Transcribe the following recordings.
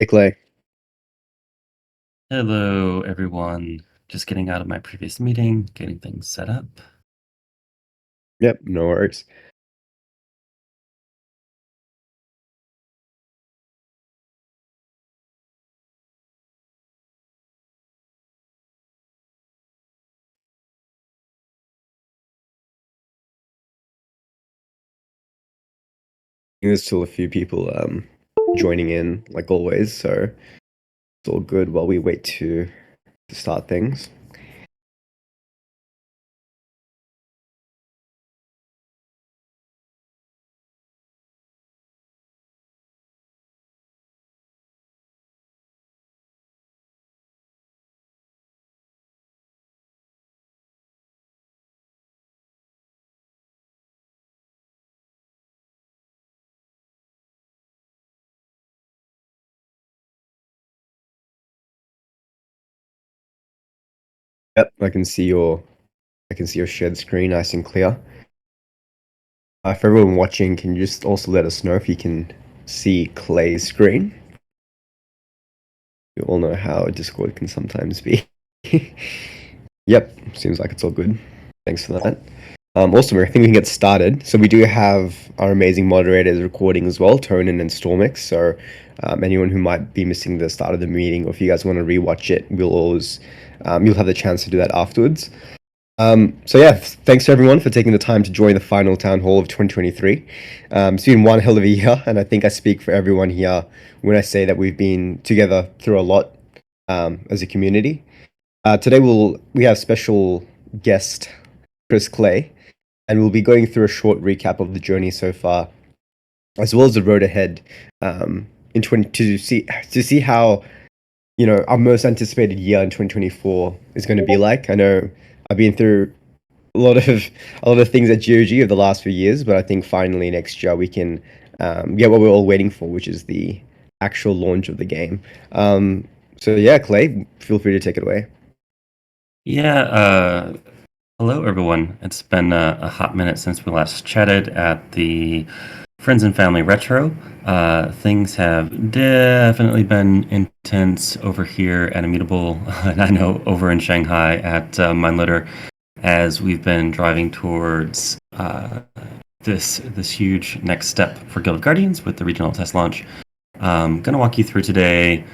Hey Clay. Hello, everyone. Just getting out of my previous meeting, getting things set up. Yep, no worries. There's still a few people joining in, like always, so it's all good while we wait to start things. Yep, I can see your shared screen nice and clear. For everyone watching, can you just also let us know if you can see Clay's screen? You all know how Discord can sometimes be. Yep, seems like it's all good. Thanks for that. Awesome, I think we can get started. So we do have our amazing moderators recording as well, Tonin and Stormix. So anyone who might be missing the start of the meeting, or if you guys want to rewatch it, you'll have the chance to do that afterwards. So yeah, thanks to everyone for taking the time to join the final town hall of 2023. It's been one hell of a year, and I think I speak for everyone here when I say that we've been together through a lot as a community. Today we have special guest Chris Clay, and we'll be going through a short recap of the journey so far, as well as the road ahead in 20 to see how our most anticipated year in 2024 is going to be like. I know I've been through a lot of a lot of things at GOG of the last few years, but I think finally next year we can get what we're all waiting for, which is the actual launch of the game. So yeah, Clay, feel free to take it away. Yeah, hello, everyone. It's been a hot minute since we last chatted at the Friends and Family Retro. Things have definitely been intense over here at Immutable, and I know over in Shanghai at Mindlitter, as we've been driving towards this huge next step for Guild of Guardians with the regional test launch. Gonna walk you through today,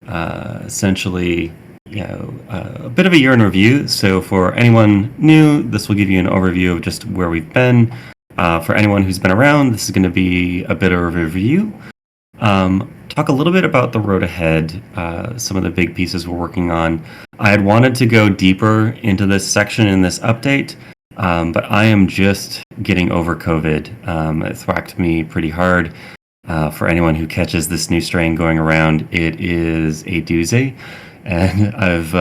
essentially, a bit of a year in review. So for anyone new, this will give you an overview of just where we've been. For anyone who's been around, this is going to be a bit of a review. Talk a little bit about the road ahead, some of the big pieces we're working on. I had wanted to go deeper into this section in this update, but I am just getting over COVID. It thwacked me pretty hard. For anyone who catches this new strain going around, it is a doozy, and I've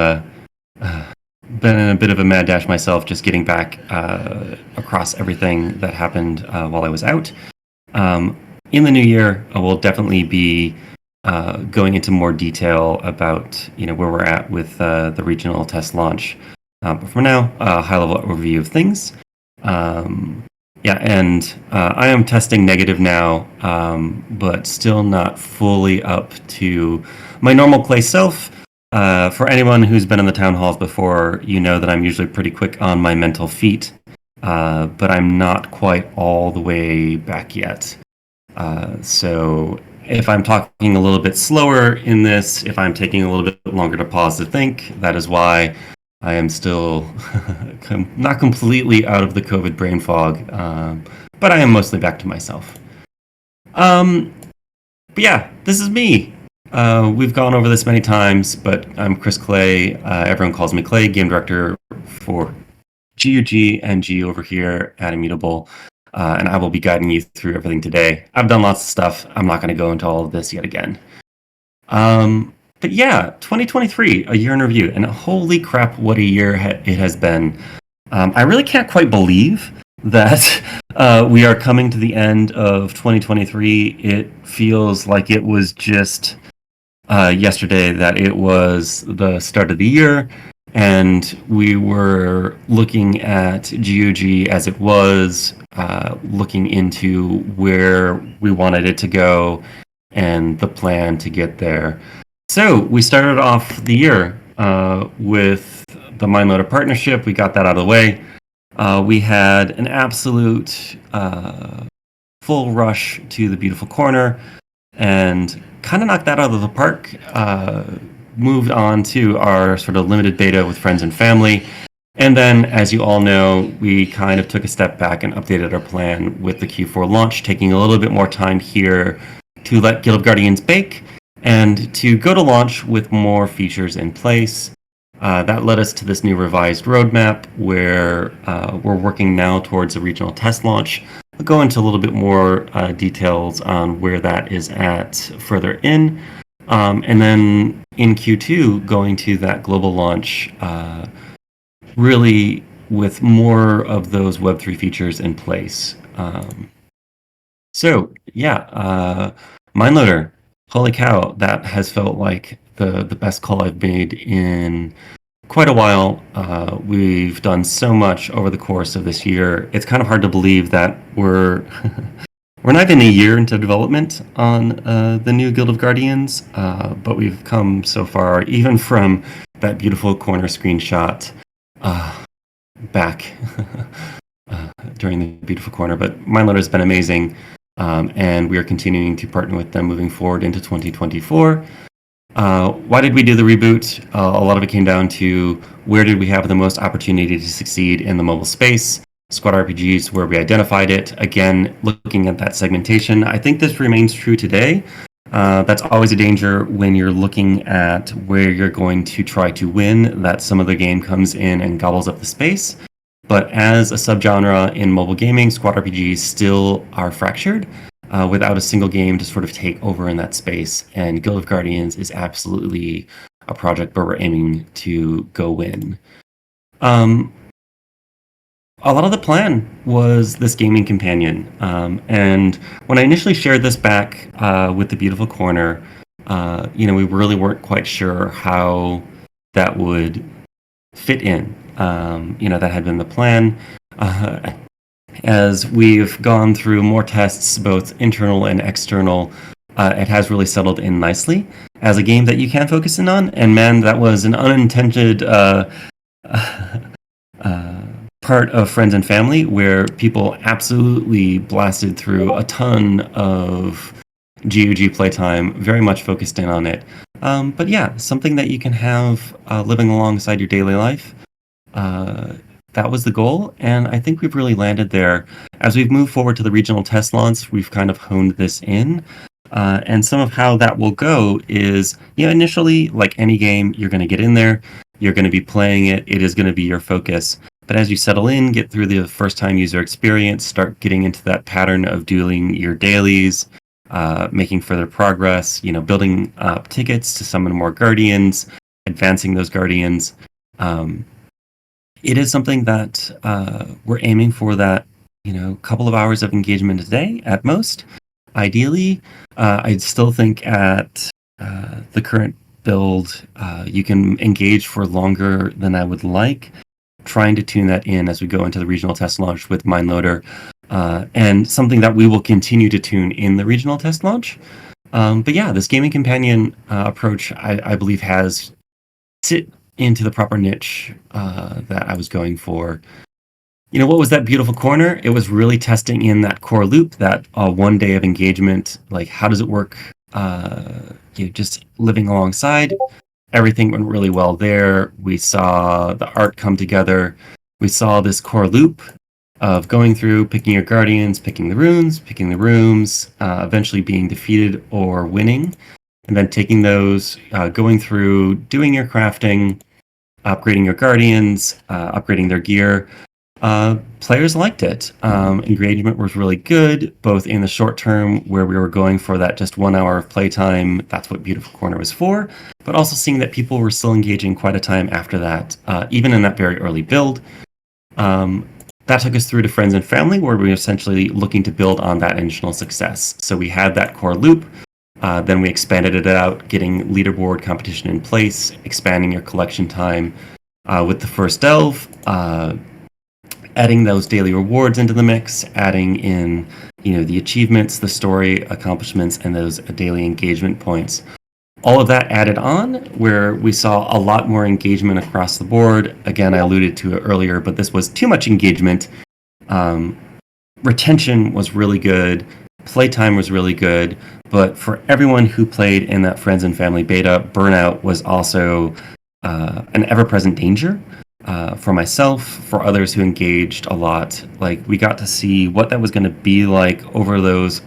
been in a bit of a mad dash myself, just getting back across everything that happened while I was out. In the new year, I will definitely be going into more detail about where we're at with the regional test launch. But for now, a high-level overview of things. Yeah, and I am testing negative now, but still not fully up to my normal Clay self. For anyone who's been in the town halls before, you know that I'm usually pretty quick on my mental feet, but I'm not quite all the way back yet. So if I'm talking a little bit slower in this, if I'm taking a little bit longer to pause to think, that is why I am still not completely out of the COVID brain fog, but I am mostly back to myself. Um, but yeah, this is me. We've gone over this many times, but I'm Chris Clay. Everyone calls me Clay, game director for GUG and G over here at Immutable. And I will be guiding you through everything today. I've done lots of stuff. I'm not going to go into all of this yet again. But yeah, 2023, a year in review, and holy crap, what a year it has been. I really can't quite believe that we are coming to the end of 2023. It feels like it was just yesterday that it was the start of the year, and we were looking at GOG as it was, looking into where we wanted it to go, and the plan to get there. So we started off the year with the MindLoader partnership. We got that out of the way. We had an absolute full rush to the beautiful corner and kind of knocked that out of the park. Moved on to our sort of limited beta with friends and family. And then, as you all know, we kind of took a step back and updated our plan with the Q4 launch, taking a little bit more time here to let Guild of Guardians bake and to go to launch with more features in place. That led us to this new revised roadmap where we're working now towards a regional test launch. I'll go into a little bit more details on where that is at further in. And then in Q2, going to that global launch, really with more of those Web3 features in place. MindLoader, holy cow, that has felt like the best call I've made in quite a while. We've done so much over the course of this year. It's kind of hard to believe that we're we're not even a year into development on the new Guild of Guardians, but we've come so far, even from that beautiful corner screenshot back during the beautiful corner. But MindLoader has been amazing, and we are continuing to partner with them moving forward into 2024. Why did we do the reboot? A lot of it came down to where did we have the most opportunity to succeed in the mobile space. Squad RPGs, where we identified it. Again, looking at that segmentation, I think this remains true today. That's always a danger when you're looking at where you're going to try to win, that some of the game comes in and gobbles up the space. But as a subgenre in mobile gaming, squad RPGs still are fractured without a single game to sort of take over in that space. And Guild of Guardians is absolutely a project where we're aiming to go win. A lot of the plan was this gaming companion. And when I initially shared this back with the beautiful corner, we really weren't quite sure how that would fit in. That had been the plan. As we've gone through more tests, both internal and external, it has really settled in nicely as a game that you can focus in on. And man, that was an unintended part of Friends and Family where people absolutely blasted through a ton of GOG playtime, very much focused in on it. But yeah, something that you can have living alongside your daily life. That was the goal, and I think we've really landed there. As we've moved forward to the regional test launch, we've kind of honed this in. And some of how that will go is, initially, like any game, you're going to get in there, you're going to be playing it, it is going to be your focus. But as you settle in, get through the first-time user experience, start getting into that pattern of doing your dailies, making further progress, building up tickets to summon more guardians, advancing those guardians. It is something that we're aiming for that, couple of hours of engagement a day at most. Ideally, I still think at the current build, you can engage for longer than I would like. Trying to tune that in as we go into the regional test launch with MindLoader, and something that we will continue to tune in the regional test launch. But yeah, this gaming companion approach, I believe, has fit into the proper niche that I was going for. What was that beautiful corner? It was really testing in that core loop, that 1 day of engagement. Like, how does it work? Just living alongside. Everything went really well there. We saw the art come together. We saw this core loop of going through, picking your guardians, picking the runes, picking the rooms, eventually being defeated or winning, and then taking those, going through, doing your crafting, upgrading your guardians, upgrading their gear. Players liked it. Engagement was really good, both in the short term where we were going for that just 1 hour of playtime. That's what Beautiful Corner was for, but also seeing that people were still engaging quite a time after that, even in that very early build. That took us through to Friends and Family, where we were essentially looking to build on that initial success. So we had that core loop, then we expanded it out, getting leaderboard competition in place, expanding your collection time with the first delve, adding those daily rewards into the mix, adding in, the achievements, the story accomplishments, and those daily engagement points. All of that added on, where we saw a lot more engagement across the board. Again, I alluded to it earlier, but this was too much engagement. Retention was really good. Playtime was really good. But for everyone who played in that Friends and Family beta, burnout was also an ever-present danger. For myself, for others who engaged a lot, like we got to see what that was going to be like over those,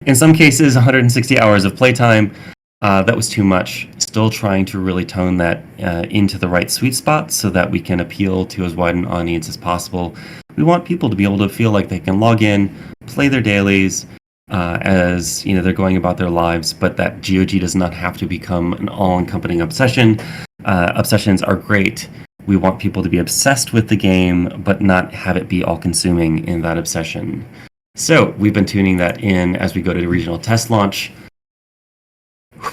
in some cases, 160 hours of playtime. That was too much. Still trying to really tone that into the right sweet spot so that we can appeal to as wide an audience as possible. We want people to be able to feel like they can log in, play their dailies as they're going about their lives, but that GOG does not have to become an all-encompassing obsession. Obsessions are great. We want people to be obsessed with the game, but not have it be all-consuming in that obsession. So we've been tuning that in as we go to the regional test launch.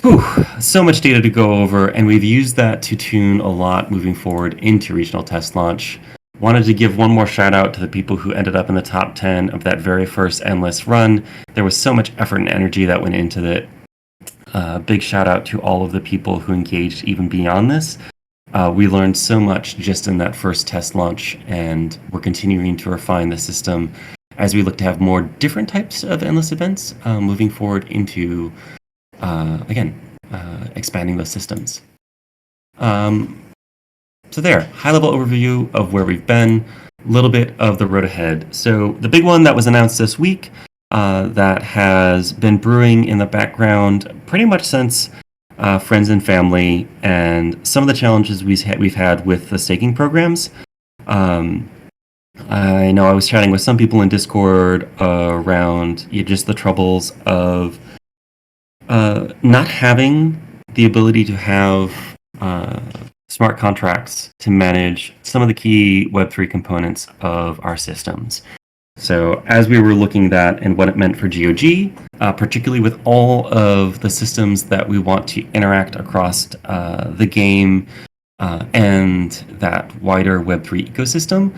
Whew, so much data to go over, and we've used that to tune a lot moving forward into regional test launch. Wanted to give one more shout out to the people who ended up in the top 10 of that very first Endless run. There was so much effort and energy that went into it. Big shout out to all of the people who engaged even beyond this. We learned so much just in that first test launch, and we're continuing to refine the system as we look to have more different types of Endless events moving forward into, expanding those systems. So there, high-level overview of where we've been, a little bit of the road ahead. So the big one that was announced this week that has been brewing in the background pretty much since Friends and Family, and some of the challenges we've had with the staking programs. I know I was chatting with some people in Discord around just the troubles of not having the ability to have smart contracts to manage some of the key Web3 components of our systems. So as we were looking at that and what it meant for GOG, particularly with all of the systems that we want to interact across the game and that wider Web3 ecosystem,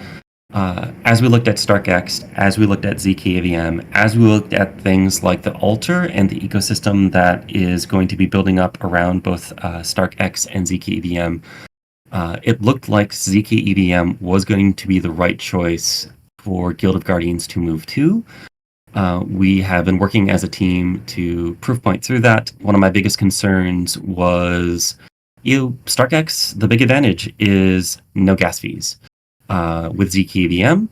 as we looked at StarkX, as we looked at zkAVM, as we looked at things like the altar and the ecosystem that is going to be building up around both StarkX and zkAVM, it looked like zkAVM was going to be the right choice for Guild of Guardians to move to. We have been working as a team to proof point through that. One of my biggest concerns was, StarkX, the big advantage is no gas fees. With zkAVM,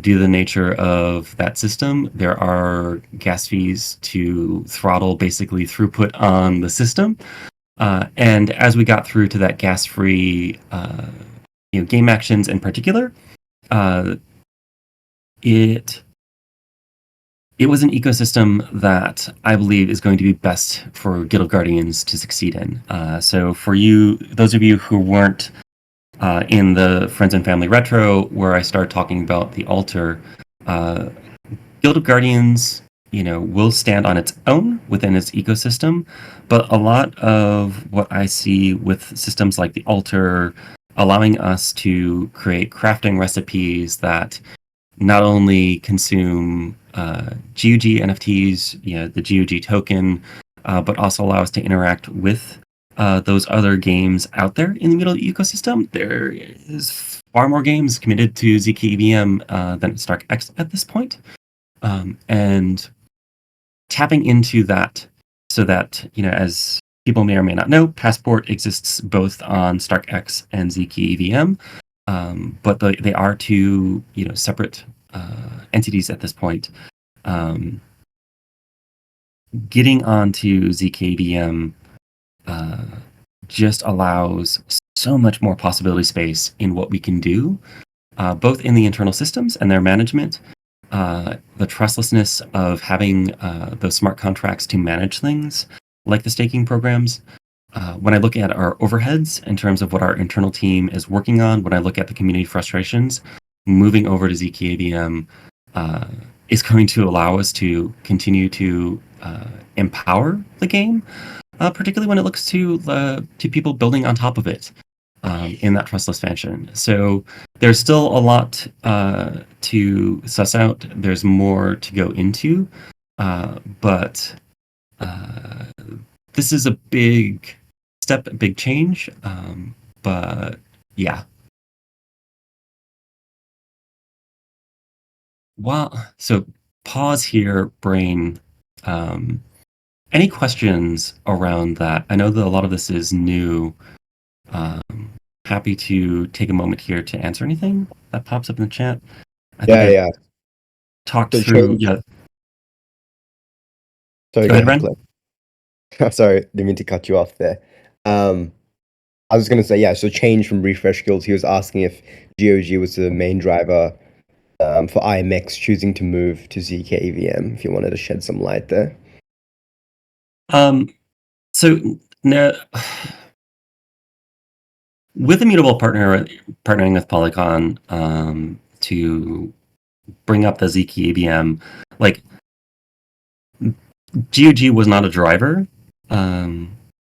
due to the nature of that system, there are gas fees to throttle basically throughput on the system. And as we got through to that gas-free game actions in particular, it was an ecosystem that I believe is going to be best for Guild of Guardians to succeed in. So for those of you who weren't in the Friends and Family Retro, where I started talking about the altar, Guild of Guardians, will stand on its own within its ecosystem, but a lot of what I see with systems like the altar, allowing us to create crafting recipes that not only consume GOG NFTs, the GOG token, but also allow us to interact with those other games out there in the middle ecosystem. There is far more games committed to zkAVM than StarkX at this point. And tapping into that so that, as people may or may not know, Passport exists both on StarkX and zkAVM, but they are two, separate entities at this point. Getting onto zkAVM just allows so much more possibility space in what we can do, both in the internal systems and their management, the trustlessness of having those smart contracts to manage things like the staking programs. When I look at our overheads in terms of what our internal team is working on, when I look at the community frustrations, moving over to zkAVM is going to allow us to continue to empower the game, particularly when it looks to people building on top of it. in that trustless fashion. So there's still a lot to suss out. There's more to go into, but this is a big step, a big change. But yeah. Well, so pause here, brain. Any questions around that? I know that a lot of this is new. Um, Happy to take a moment here to answer anything that pops up in the chat. I think Yeah, I've yeah. talked So through. change. Yeah, Sorry, go go ahead, ahead, Ren. Glenn. Sorry, didn't mean to cut you off there. I was gonna say, yeah, so change from refresh guilds. He was asking if GOG was the main driver for IMX choosing to move to ZKVM, if you wanted to shed some light there. Um, so no, with Immutable partnering with Polygon to bring up the ZK ABM, like GOG was not a driver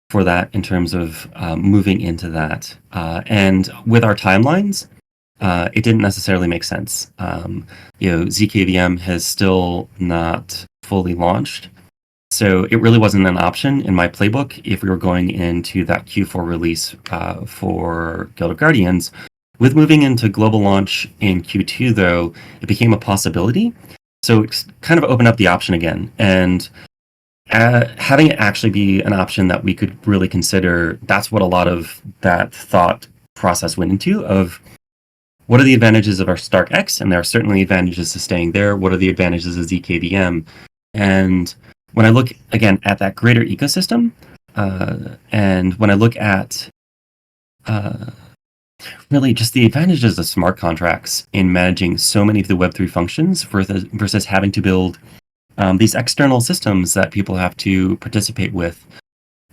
for that in terms of moving into that. And with our timelines, it didn't necessarily make sense. ZKVM has still not fully launched. So it really wasn't an option in my playbook if we were going into that Q4 release for Guild of Guardians. With moving into global launch in Q2, though, it became a possibility. So it's kind of opened up the option again. And having it actually be an option that we could really consider, that's what a lot of that thought process went into of what are the advantages of our Stark X? And there are certainly advantages to staying there. What are the advantages of ZKVM? And when I look again at that greater ecosystem, and when I look at really just the advantages of smart contracts in managing so many of the Web3 functions versus having to build these external systems that people have to participate with,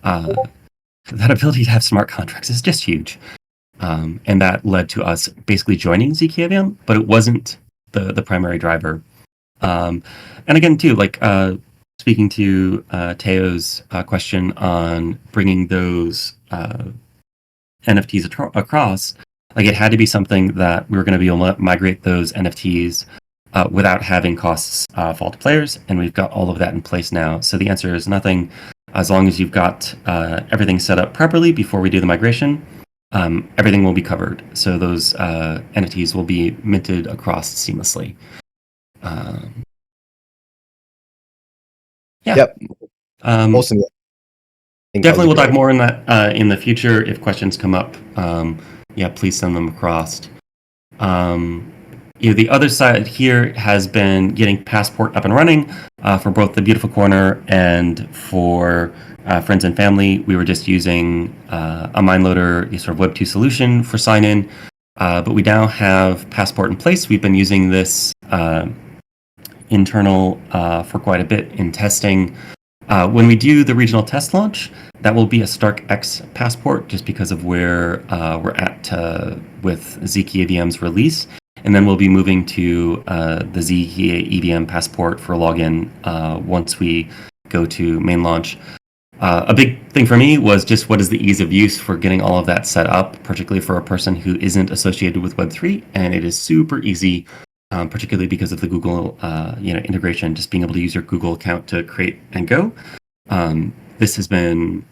that ability to have smart contracts is just huge. And that led to us basically joining ZKVM, but it wasn't the primary driver. And again, too, like speaking to Teo's question on bringing those NFTs across, like it had to be something that we were going to be able to migrate those NFTs without having costs fall to players, and we've got all of that in place now. So the answer is nothing, as long as you've got everything set up properly before we do the migration. Everything will be covered. So those NFTs will be minted across seamlessly. Yeah. Yep. Um, Awesome. I think that was Definitely, a we'll great. talk more in that in the future. If questions come up, yeah, please send them across. The other side here has been getting Passport up and running for both the Beautiful Corner and for friends and family. We were just using a MindLoader, a sort of Web 2 solution for sign-in, but we now have Passport in place. We've been using this internal for quite a bit in testing. When we do the regional test launch, that will be a Stark X passport just because of where we're at with ZK EVM's release. And then we'll be moving to the ZK EVM passport for login once we go to main launch. A big thing for me was just what is the ease of use for getting all of that set up, particularly for a person who isn't associated with Web3. And it is super easy, particularly because of the Google integration, just being able to use your Google account to create and go. This has been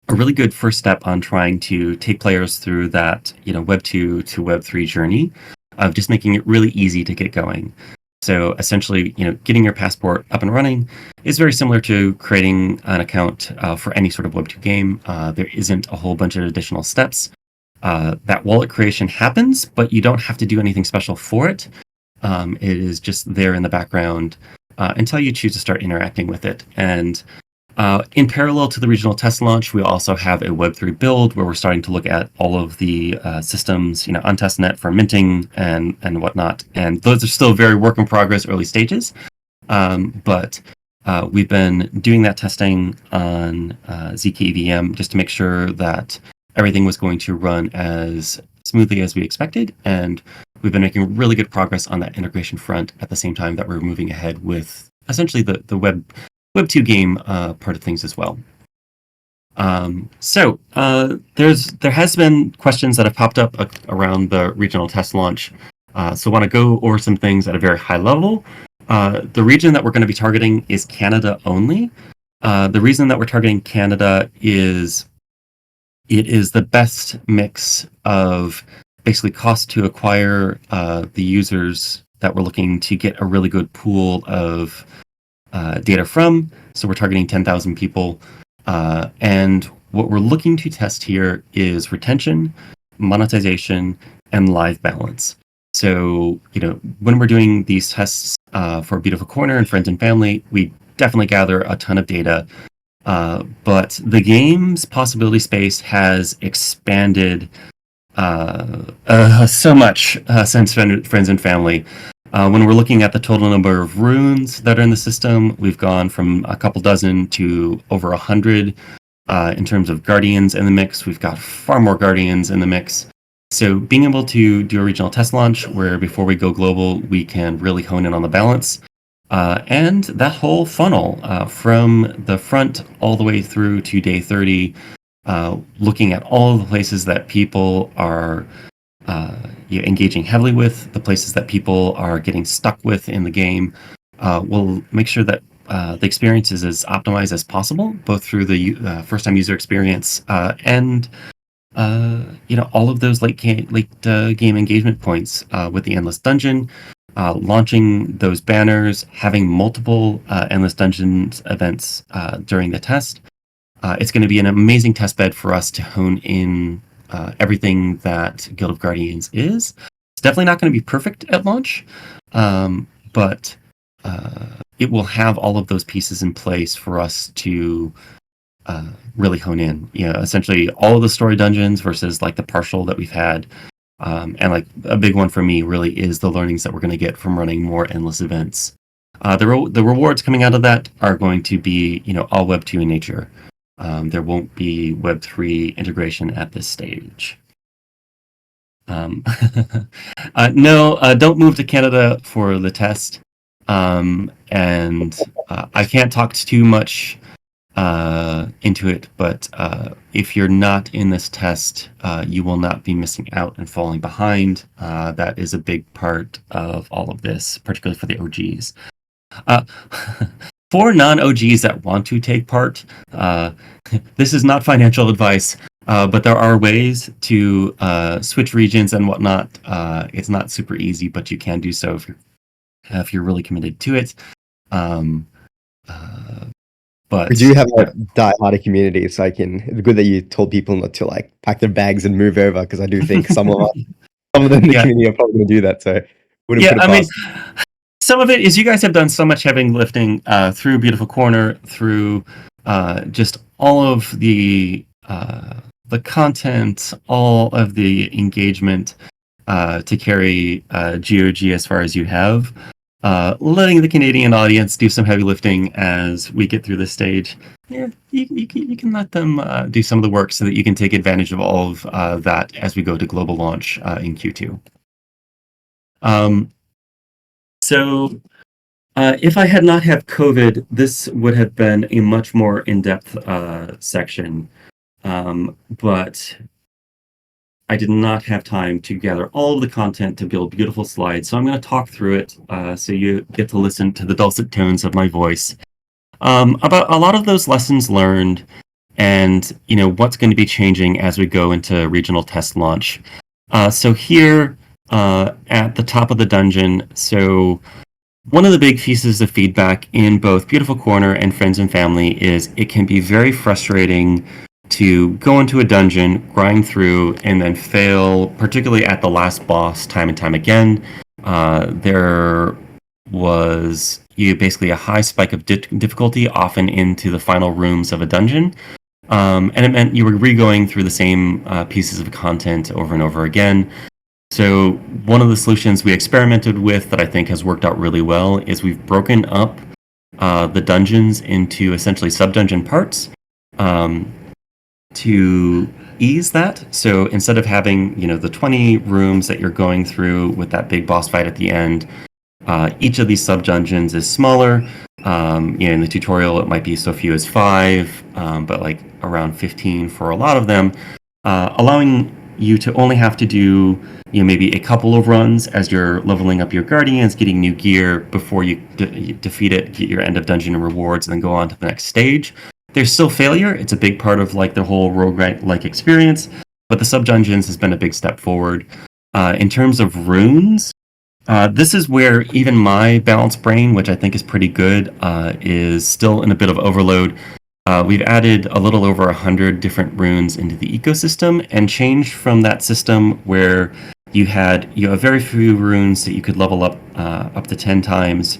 a really good first step on trying to take players through that Web 2 to Web 3 journey of just making it really easy to get going. So essentially, getting your passport up and running is very similar to creating an account for any sort of Web 2 game. There isn't a whole bunch of additional steps. That wallet creation happens, but you don't have to do anything special for it. It is just there in the background until you choose to start interacting with it. And in parallel to the regional test launch, we also have a Web3 build where we're starting to look at all of the systems, on testnet for minting and whatnot. And those are still very work in progress, early stages. But we've been doing that testing on ZKVM just to make sure that everything was going to run as smoothly as we expected. And we've been making really good progress on that integration front at the same time that we're moving ahead with essentially the Web 2 game part of things as well. There has been questions that have popped up around the regional test launch. So I want to go over some things at a very high level. The region that we're going to be targeting is Canada only. The reason that we're targeting Canada is it is the best mix of basically cost to acquire the users that we're looking to get a really good pool of data from. So we're targeting 10,000 people. And what we're looking to test here is retention, monetization, and live balance. So, when we're doing these tests for Beautiful Corner and Friends and Family, we definitely gather a ton of data. But the game's possibility space has expanded so much since Friends and Family. When we're looking at the total number of runes that are in the system, we've gone from a couple dozen to over 100. In terms of guardians in the mix, we've got far more guardians in the mix. So being able to do a regional test launch where before we go global, we can really hone in on the balance. And that whole funnel from the front all the way through to day 30, looking at all of the places that people are engaging heavily with, the places that people are getting stuck with in the game. We'll make sure that the experience is as optimized as possible, both through the first-time user experience and all of those late game engagement points with the Endless Dungeon, launching those banners, having multiple Endless Dungeons events during the test. It's going to be an amazing test bed for us to hone in everything that Guild of Guardians is. It's definitely not going to be perfect at launch, but it will have all of those pieces in place for us to really hone in. Essentially all of the story dungeons versus like the partial that we've had. And like a big one for me really is the learnings that we're going to get from running more endless events. The rewards coming out of that are going to be, all Web 2 in nature. There won't be Web 3 integration at this stage. No, don't move to Canada for the test. And I can't talk too much into it, but if you're not in this test, you will not be missing out and falling behind. That is a big part of all of this, particularly for the OGs. For non-OGs that want to take part, this is not financial advice, but there are ways to switch regions and whatnot. It's not super easy, but you can do so if you're really committed to it. But We do have a die-hard community, so it's good that you told people not to like pack their bags and move over, because I do think some of them in the community are probably going to do that. So wouldn't put it past. Some of it is you guys have done so much heavy lifting through Beautiful Corner, through just all of the content, all of the engagement to carry GOG as far as you have. Letting the Canadian audience do some heavy lifting as we get through this stage. Yeah, you can let them do some of the work so that you can take advantage of all of that as we go to global launch in Q2. So if I had not had COVID, this would have been a much more in-depth section. But I did not have time to gather all of the content to build beautiful slides, so I'm going to talk through it so you get to listen to the dulcet tones of my voice about a lot of those lessons learned and what's going to be changing as we go into regional test launch. So here at the top of the dungeon, so one of the big pieces of feedback in both Beautiful Corner and Friends and Family is it can be very frustrating to go into a dungeon, grind through, and then fail, particularly at the last boss time and time again. There was basically a high spike of difficulty, often into the final rooms of a dungeon. And it meant you were re-going through the same pieces of content over and over again. So one of the solutions we experimented with that I think has worked out really well is we've broken up the dungeons into essentially sub-dungeon parts. To ease that. So instead of having, the 20 rooms that you're going through with that big boss fight at the end, each of these sub-dungeons is smaller. In the tutorial, it might be so few as 5, but like around 15 for a lot of them, allowing you to only have to do maybe a couple of runs as you're leveling up your guardians, getting new gear before you defeat it, get your end of dungeon rewards, and then go on to the next stage. There's still failure. It's a big part of like the whole roguelike experience, but the sub dungeons has been a big step forward. In terms of runes, this is where even my balanced brain, which I think is pretty good, is still in a bit of overload. We've added a little over 100 different runes into the ecosystem and changed from that system where you had very few runes that you could level up to 10 times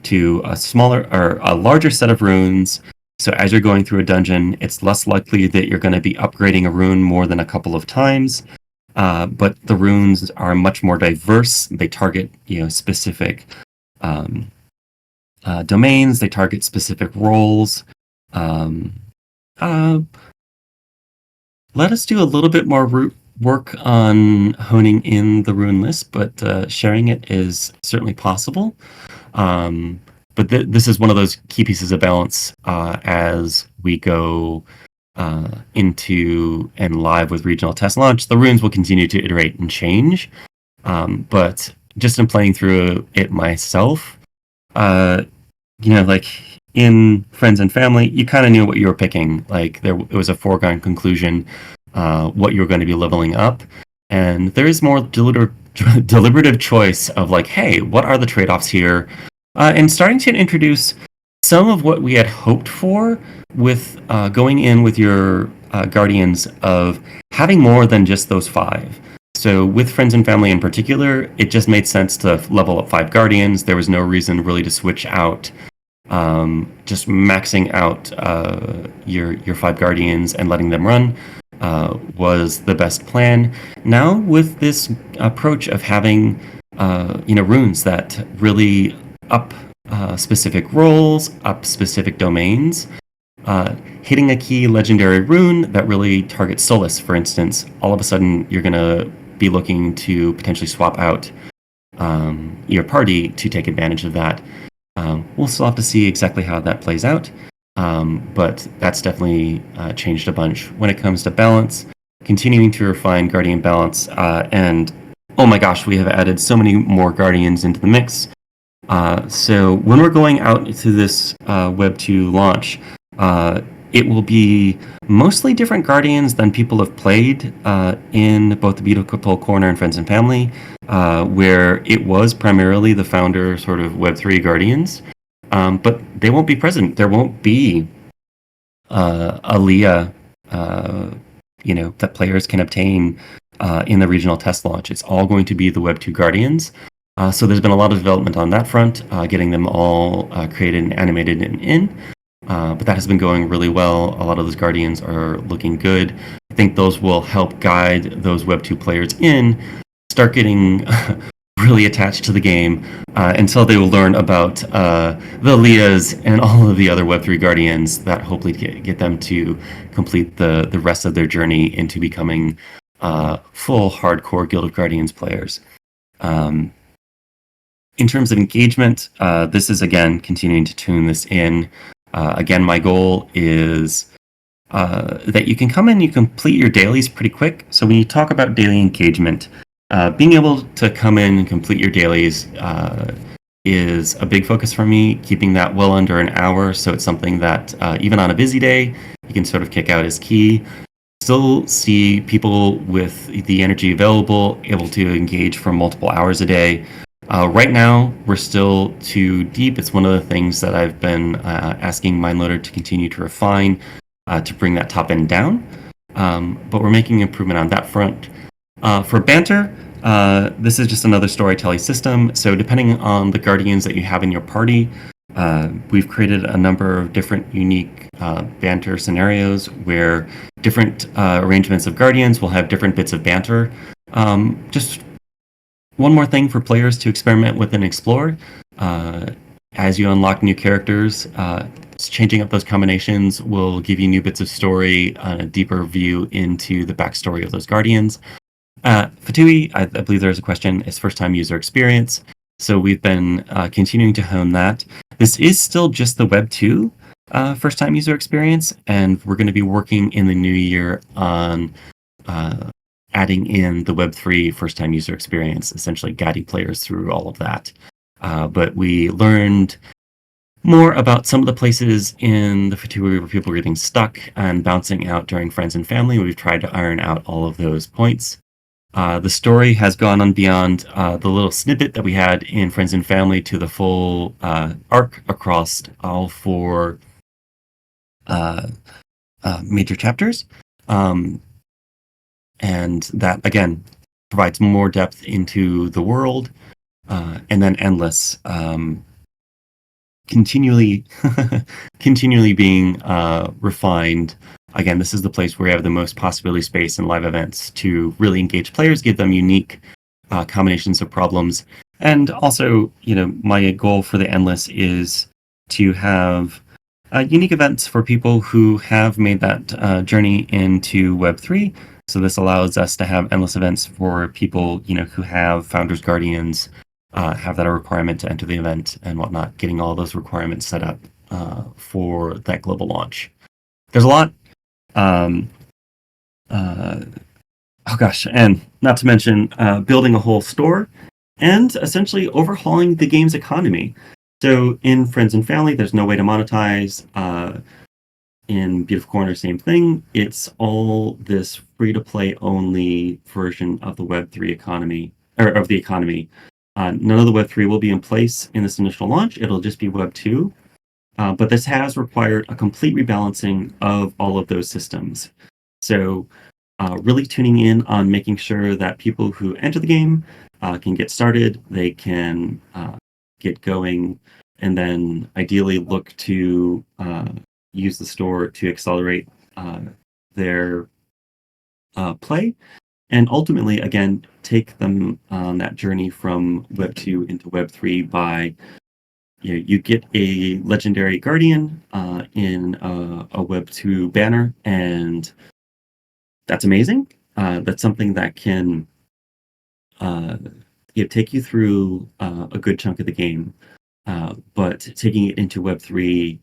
to a smaller or a larger set of runes. So as you're going through a dungeon, it's less likely that you're going to be upgrading a rune more than a couple of times. But the runes are much more diverse. They target specific domains. They target specific roles. Let us do a little bit more work on honing in the rune list, but sharing it is certainly possible. But this is one of those key pieces of balance as we go into and live with regional test launch. The runes will continue to iterate and change, but just in playing through it myself, like in Friends and Family, you kind of knew what you were picking. Like it was a foregone conclusion what you were going to be leveling up, and there is more deliberative choice of like, hey, what are the trade-offs here? And starting to introduce some of what we had hoped for with going in with your Guardians of having more than just those 5. So with Friends and Family in particular, it just made sense to level up 5 Guardians. There was no reason really to switch out. Just maxing out your 5 Guardians and letting them run was the best plan. Now with this approach of having runes that really up specific roles, up specific domains, hitting a key legendary rune that really targets Solus, for instance, all of a sudden you're going to be looking to potentially swap out your party to take advantage of that. We'll still have to see exactly how that plays out, but that's definitely changed a bunch. When it comes to balance, continuing to refine Guardian balance, and oh my gosh, we have added so many more Guardians into the mix. So when we're going out to this Web 2 launch, it will be mostly different Guardians than people have played in both the Beautiful Corner and Friends and Family, where it was primarily the founder sort of Web 3 Guardians, but they won't be present. There won't be Aaliyah, that players can obtain in the regional test launch. It's all going to be the Web 2 Guardians. So there's been a lot of development on that front, getting them all created and animated and in. But that has been going really well. A lot of those Guardians are looking good. I think those will help guide those Web 2 players in, start getting really attached to the game until they will learn about the Leahs and all of the other Web 3 Guardians that hopefully get them to complete the rest of their journey into becoming full hardcore Guild of Guardians players. In terms of engagement, this is, again, continuing to tune this in. Again, my goal is that you can come in, you complete your dailies pretty quick. So when you talk about daily engagement, being able to come in and complete your dailies is a big focus for me, keeping that well under an hour. So it's something that even on a busy day, you can sort of kick out as key. Still see people with the energy available, able to engage for multiple hours a day. Right now, we're still too deep. It's one of the things that I've been asking MindLoader to continue to refine to bring that top end down. But we're making improvement on that front. For banter, this is just another storytelling system. So depending on the Guardians that you have in your party, we've created a number of different unique banter scenarios where different arrangements of Guardians will have different bits of banter. Just one more thing for players to experiment with and explore. As you unlock new characters, changing up those combinations will give you new bits of story, a deeper view into the backstory of those Guardians. Fatui, I believe there's a question, is first-time user experience. So we've been continuing to hone that. This is still just the Web 2, first-time user experience, and we're going to be working in the new year on adding in the Web3 first-time user experience, essentially guiding players through all of that. But we learned more about some of the places in the Fatui where people were getting stuck and bouncing out during friends and family. We've tried to iron out all of those points. The story has gone on beyond the little snippet that we had in Friends and Family to the full arc across all four major chapters. And that, again, provides more depth into the world. And then Endless, continually being refined. Again, this is the place where we have the most possibility space in live events to really engage players, give them unique combinations of problems. And also, my goal for the Endless is to have unique events for people who have made that journey into Web3. So this allows us to have endless events for people, who have Founders Guardians, have that a requirement to enter the event and whatnot, getting all those requirements set up for that global launch. There's a lot. And not to mention building a whole store and essentially overhauling the game's economy. So in Friends and Family, there's no way to monetize. In Beautiful Corner, same thing. It's all this free-to-play only version of the Web3 economy, or of the economy. None of the Web3 will be in place in this initial launch. It'll just be Web2. But this has required a complete rebalancing of all of those systems. So really tuning in on making sure that people who enter the game can get started, they can get going, and then ideally look to use the store to accelerate their play, and ultimately, again, take them on that journey from Web 2 into Web 3 by you get a legendary guardian in a Web 2 banner, and that's amazing. That's something that can take you through a good chunk of the game, but taking it into Web 3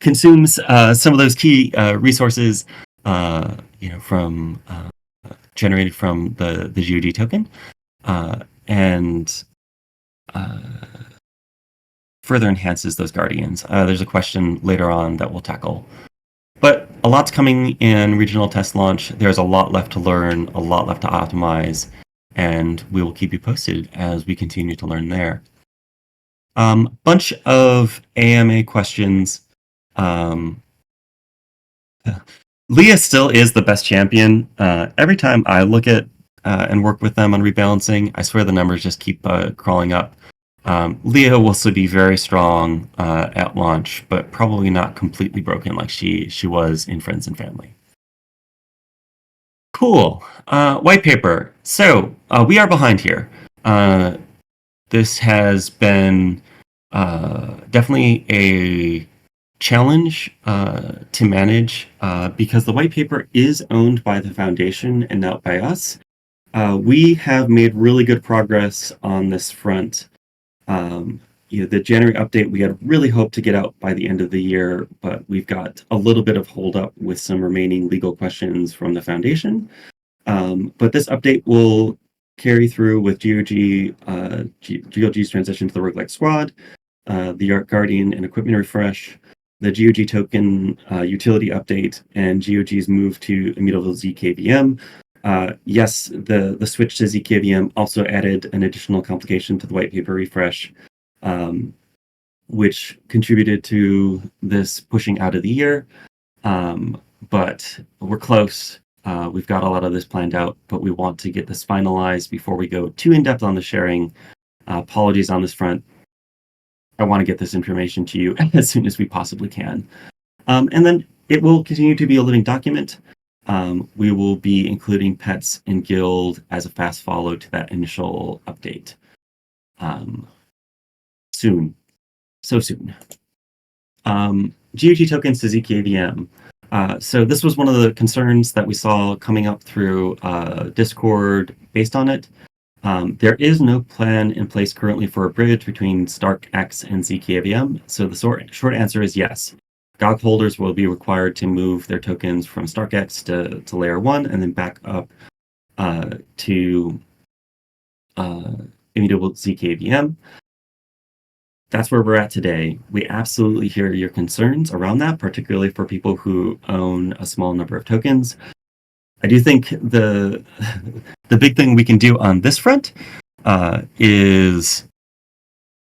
consumes some of those key resources, from generated from the GOG token, and further enhances those guardians. There's a question later on that we'll tackle. But a lot's coming in regional test launch. There's a lot left to learn, a lot left to optimize, and we will keep you posted as we continue to learn there. Bunch of AMA questions. Leah still is the best champion. Every time I look at and work with them on rebalancing, I swear the numbers just keep crawling up. Leah will still be very strong at launch, but probably not completely broken like she was in Friends and Family. Cool. White paper. So we are behind here. This has been definitely a challenge to manage because the white paper is owned by the foundation and not by us. We have made really good progress on this front. The January update we had really hoped to get out by the end of the year, but we've got a little bit of holdup with some remaining legal questions from the foundation. But this update will carry through with GOG's transition to the roguelike squad, the Art Guardian and equipment refresh, the GOG token utility update, and GOG's move to Immutable zkVM. Yes, the switch to zkVM also added an additional complication to the white paper refresh, which contributed to this pushing out of the year. But we're close. We've got a lot of this planned out, but we want to get this finalized before we go too in-depth on the sharing. Apologies on this front. I want to get this information to you as soon as we possibly can. And then it will continue to be a living document. We will be including pets and guild as a fast follow to that initial update. Soon. So soon. GOG tokens to zkVM. So this was one of the concerns that we saw coming up through Discord based on it. There is no plan in place currently for a bridge between StarkX and zkVM, so the short answer is yes. GOG holders will be required to move their tokens from StarkX to layer 1 and then back up to Immutable zkVM. That's where we're at today. We absolutely hear your concerns around that, particularly for people who own a small number of tokens. I do think the big thing we can do on this front is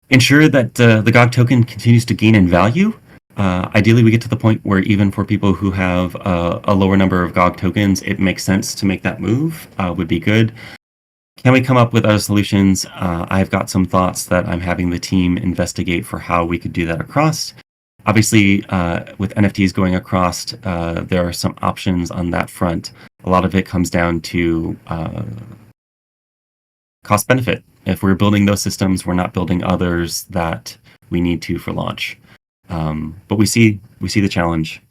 ensure that the GOG token continues to gain in value. Ideally, we get to the point where even for people who have a lower number of GOG tokens, it makes sense to make that move, would be good. Can we come up with other solutions? I've got some thoughts that I'm having the team investigate for how we could do that across. Obviously, with NFTs going across, there are some options on that front. A lot of it comes down to cost benefit. If we're building those systems, we're not building others that we need to for launch. But we see the challenge,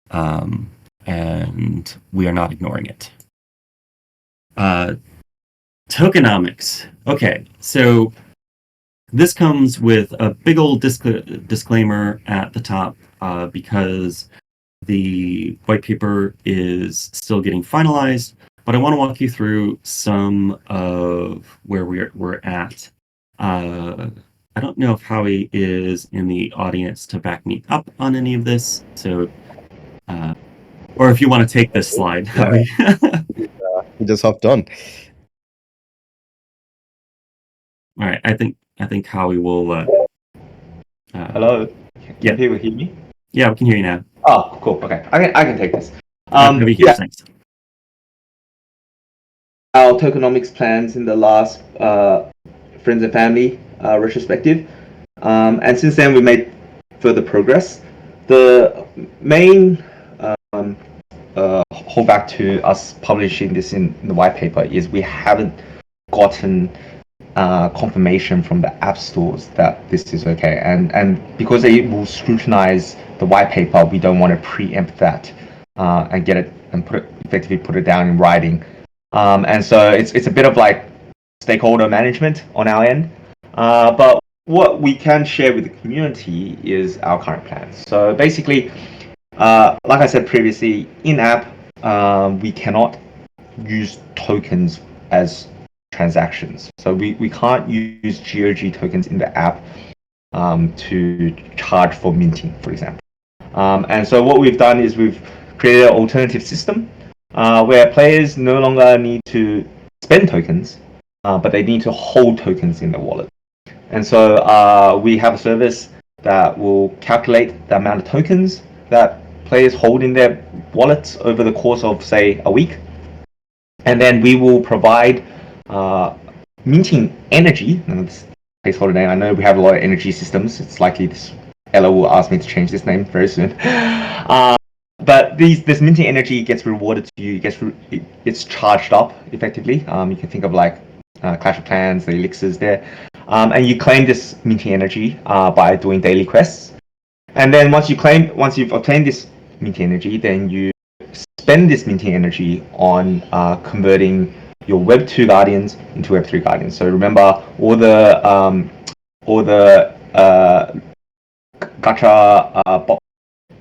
and we are not ignoring it. Tokenomics. Okay, so this comes with a big old disclaimer at the top because the white paper is still getting finalized, but I want to walk you through some of where we're at. I don't know if Howie is in the audience to back me up on any of this, so or if you want to take this slide, Howie. He just hopped on. All right, I think Howie will. Hello. Yeah. Can people hear me? Yeah, we can hear you now. Oh, cool. Okay, I can take this. Howie here, thanks. Our tokenomics plans in the last friends and family retrospective, and since then we made further progress. The main holdback to us publishing this in the white paper is we haven't gotten confirmation from the app stores that this is okay, and because they will scrutinize the white paper, we don't want to preempt that and get it and effectively put it down in writing. And so it's a bit of like stakeholder management on our end. But what we can share with the community is our current plans. So basically, like I said previously, in-app, we cannot use tokens as transactions. So we can't use GOG tokens in the app to charge for minting, for example. And so what we've done is we've created an alternative system where players no longer need to spend tokens, but they need to hold tokens in the wallet. And so we have a service that will calculate the amount of tokens that players hold in their wallets over the course of, say, a week. And then we will provide minting energy. And this placeholder name, I know we have a lot of energy systems. It's likely this Ella will ask me to change this name very soon. But this minting energy gets rewarded to you. It's charged up effectively. You can think of like Clash of Clans, the elixirs there, and you claim this minting energy by doing daily quests. And then once you've obtained this minting energy, then you spend this minting energy on converting your Web 2 guardians into Web 3 guardians. So remember, all the gacha bot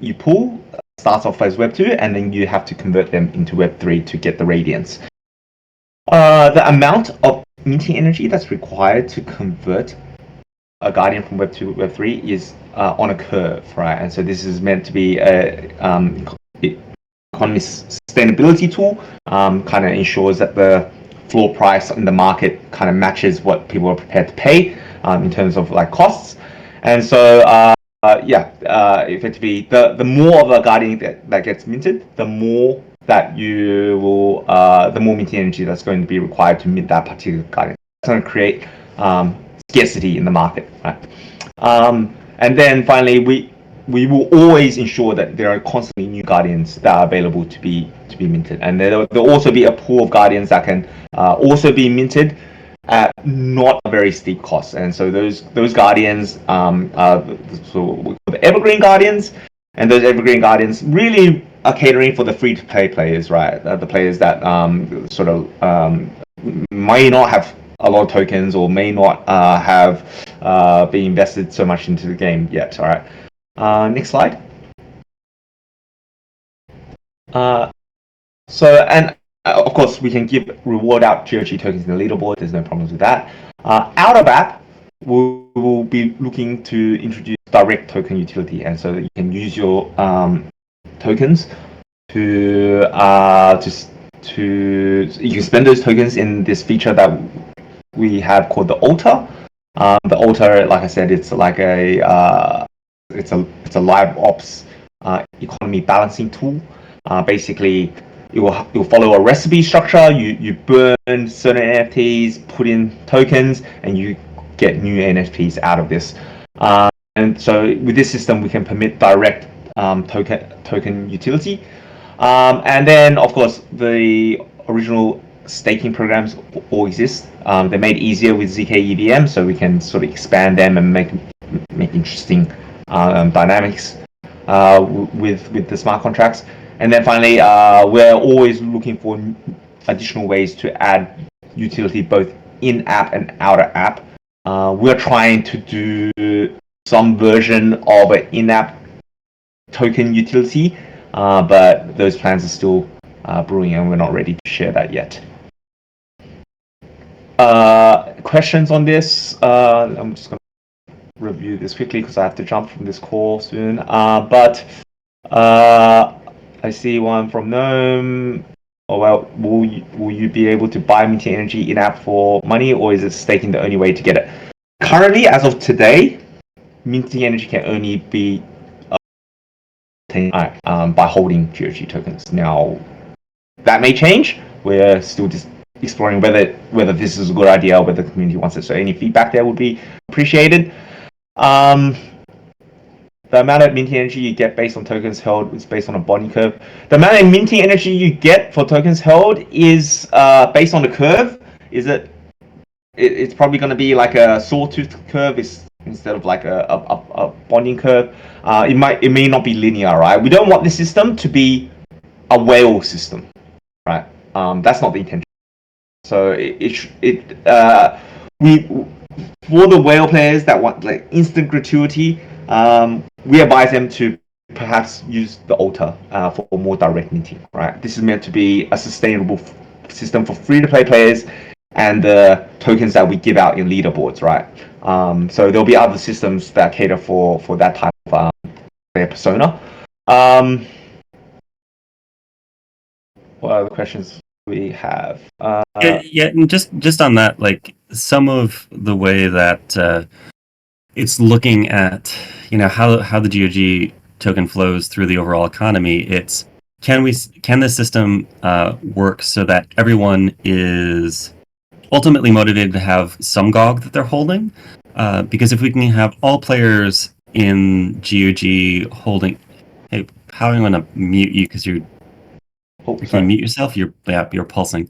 you pull starts off as Web 2, and then you have to convert them into Web 3 to get the radiance. The amount of minting energy that's required to convert a guardian from Web 2 to Web 3 is on a curve, right? And so this is meant to be a economy sustainability tool, kind of ensures that the floor price in the market kind of matches what people are prepared to pay in terms of like costs. And so effectively the more of a guardian that gets minted, the more that you will the more minting energy that's going to be required to mint that particular guardian. It's going to create scarcity in the market, right? And then finally, we will always ensure that there are constantly new guardians that are available to be minted, and there'll also be a pool of guardians that can also be minted at not a very steep cost. And so those guardians are the evergreen guardians, and those evergreen guardians really are catering for the free-to-play players, right? The players that sort of may not have a lot of tokens or may not have been invested so much into the game yet. All right. Next slide. Of course, we can give reward out GOG tokens in the leaderboard. There's no problems with that. Out of app, we will be looking to introduce direct token utility, and so that you can use your tokens to you can spend those tokens in this feature that we have called the altar. The altar, like I said, it's like it's a live ops economy balancing tool. Basically, it will follow a recipe structure. You burn certain NFTs, put in tokens, and you get new NFTs out of this. And so with this system, we can permit direct token utility. And then, of course, the original staking programs all exist. They're made easier with ZK EVM, so we can sort of expand them and make interesting dynamics with the smart contracts. And then finally, we're always looking for additional ways to add utility both in app and out of app. We're trying to do some version of an in-app token utility, but those plans are still brewing and we're not ready to share that yet. Questions on this? I'm just going to review this quickly because I have to jump from this call soon. But I see one from Gnome. Oh, well, will you be able to buy Minty Energy in-app for money, or is it staking the only way to get it? Currently, as of today, Minty Energy can only be by holding GOG tokens. Now, that may change. We're still just exploring whether this is a good idea or whether the community wants it. So any feedback there would be appreciated. The amount of Minty Energy you get based on tokens held is based on a bonding curve. The amount of Minty Energy you get for tokens held is based on the curve. It's probably going to be like a sawtooth curve instead of like a bonding curve. It may not be linear, right? We don't want the system to be a whale system, right? That's not the intention. So for the whale players that want like instant gratuity, we advise them to perhaps use the altar for more direct minting, right? This is meant to be a sustainable system for free-to-play players and the tokens that we give out in leaderboards, right? So there'll be other systems that cater for that type of player persona. What other questions we have? Yeah, and just on that, like some of the way that it's looking at, how the GOG token flows through the overall economy. It's can this system work so that everyone is ultimately motivated to have some GOG that they're holding? Because if we can have all players in GOG holding, hey, how am I going to mute you because you can mute yourself? You're pulsing.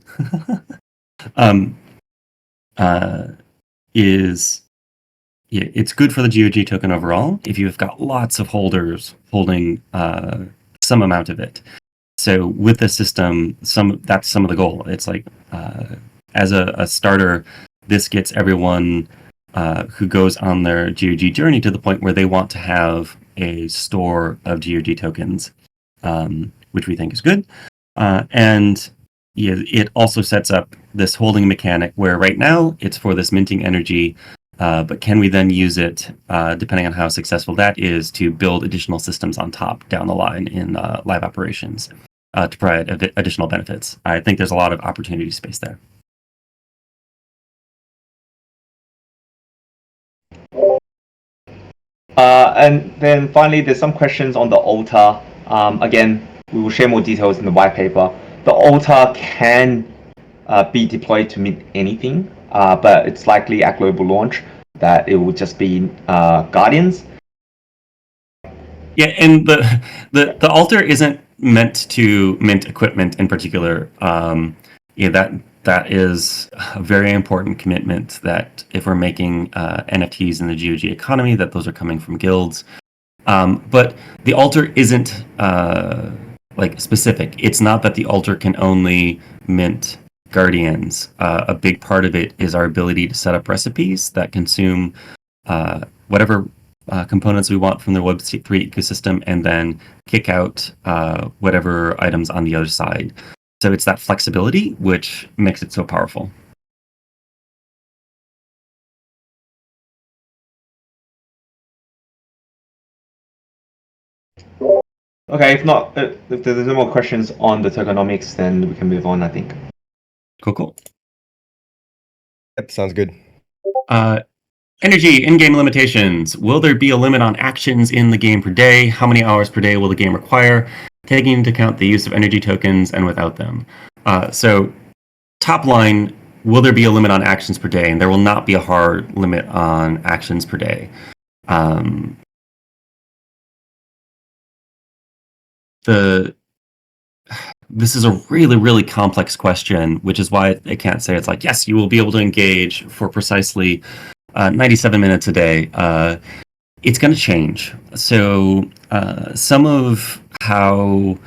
It's good for the GOG token overall if you've got lots of holders holding some amount of it. So with this system, that's some of the goal. It's like as a starter, this gets everyone who goes on their GOG journey to the point where they want to have a store of GOG tokens, which we think is good. And it also sets up this holding mechanic where right now it's for this minting energy, but can we then use it, depending on how successful that is, to build additional systems on top down the line in live operations to provide additional benefits? I think there's a lot of opportunity space there. And then finally, there's some questions on the altar. Again, we will share more details in the white paper. The altar can be deployed to mint anything, but it's likely at global launch that it will just be Guardians. Yeah, and the altar isn't meant to mint equipment in particular. That is a very important commitment that if we're making NFTs in the GOG economy, that those are coming from guilds. But the altar isn't like specific. It's not that the altar can only mint guardians, a big part of it is our ability to set up recipes that consume whatever components we want from the Web3 ecosystem, and then kick out whatever items on the other side. So it's that flexibility which makes it so powerful. Okay, if there's no more questions on the tokenomics, then we can move on, I think. Cool. Yep, sounds good. Energy in-game limitations. Will there be a limit on actions in the game per day? How many hours per day will the game require, taking into account the use of energy tokens and without them? So, top line, will there be a limit on actions per day? And there will not be a hard limit on actions per day. This is a really, really complex question, which is why I can't say it's like, yes, you will be able to engage for precisely 97 minutes a day. It's going to change. So some of how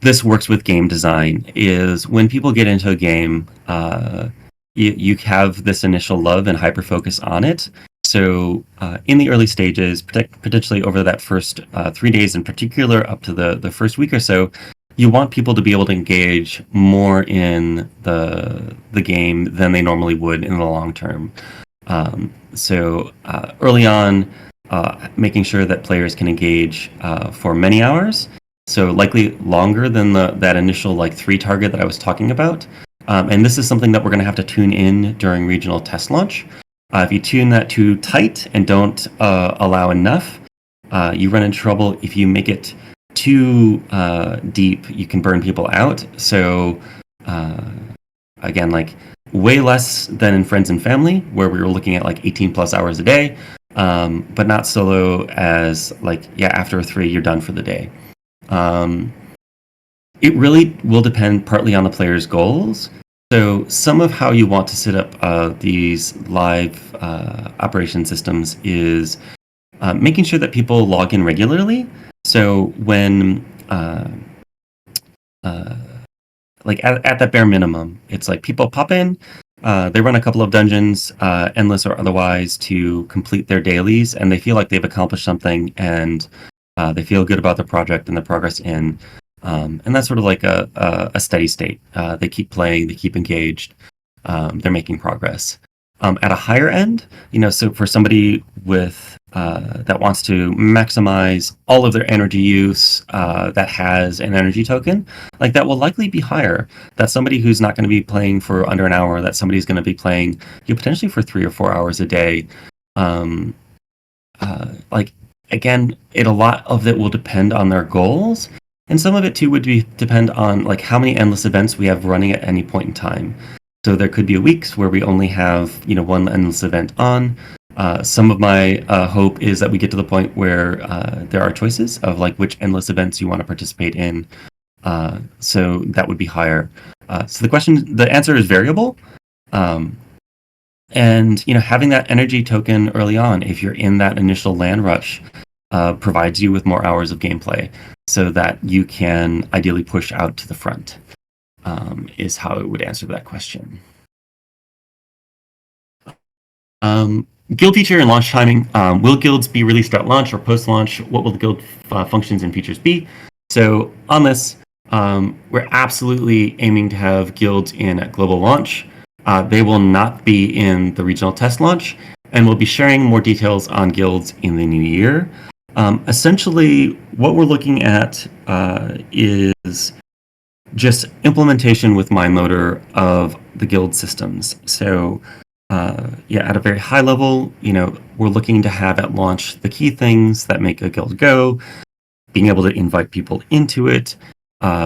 this works with game design is when people get into a game, you have this initial love and hyper focus on it. So in the early stages, potentially over that first 3 days in particular, up to the first week or so, you want people to be able to engage more in the game than they normally would in the long term. So early on, making sure that players can engage for many hours, so likely longer than that initial 3 target that I was talking about. And this is something that we're going to have to tune in during regional test launch. If you tune that too tight and don't allow enough, you run into trouble. If you make it too deep, you can burn people out. So again, way less than in Friends and Family, where we were looking at 18 plus hours a day, but not so low as after 3 you're done for the day. It really will depend partly on the player's goals. So some of how you want to set up these live operation systems is making sure that people log in regularly. So when at that bare minimum, it's people pop in, they run a couple of dungeons, endless or otherwise, to complete their dailies, and they feel like they've accomplished something, and they feel good about the project and the progress in. And that's sort of like a steady state. They keep playing, they keep engaged, they're making progress. At a higher end, so for somebody with that wants to maximize all of their energy use that has an energy token, that will likely be higher. That's somebody who's not going to be playing for under an hour. That somebody's going to be playing potentially for 3 or 4 hours a day. Again, a lot of it will depend on their goals. And some of it too would depend on how many endless events we have running at any point in time. So there could be weeks where we only have one endless event on. Some of my hope is that we get to the point where there are choices of which endless events you want to participate in. So that would be higher. So the answer is variable. And having that energy token early on, if you're in that initial land rush, provides you with more hours of gameplay, so that you can ideally push out to the front. Is how it would answer that question. Guild feature and launch timing. Will guilds be released at launch or post-launch? What will the guild functions and features be? So on this, we're absolutely aiming to have guilds in at global launch. They will not be in the regional test launch, and we'll be sharing more details on guilds in the new year. Essentially, what we're looking at is just implementation with MindLoader of the guild systems. So at a very high level, we're looking to have at launch the key things that make a guild go, being able to invite people into it,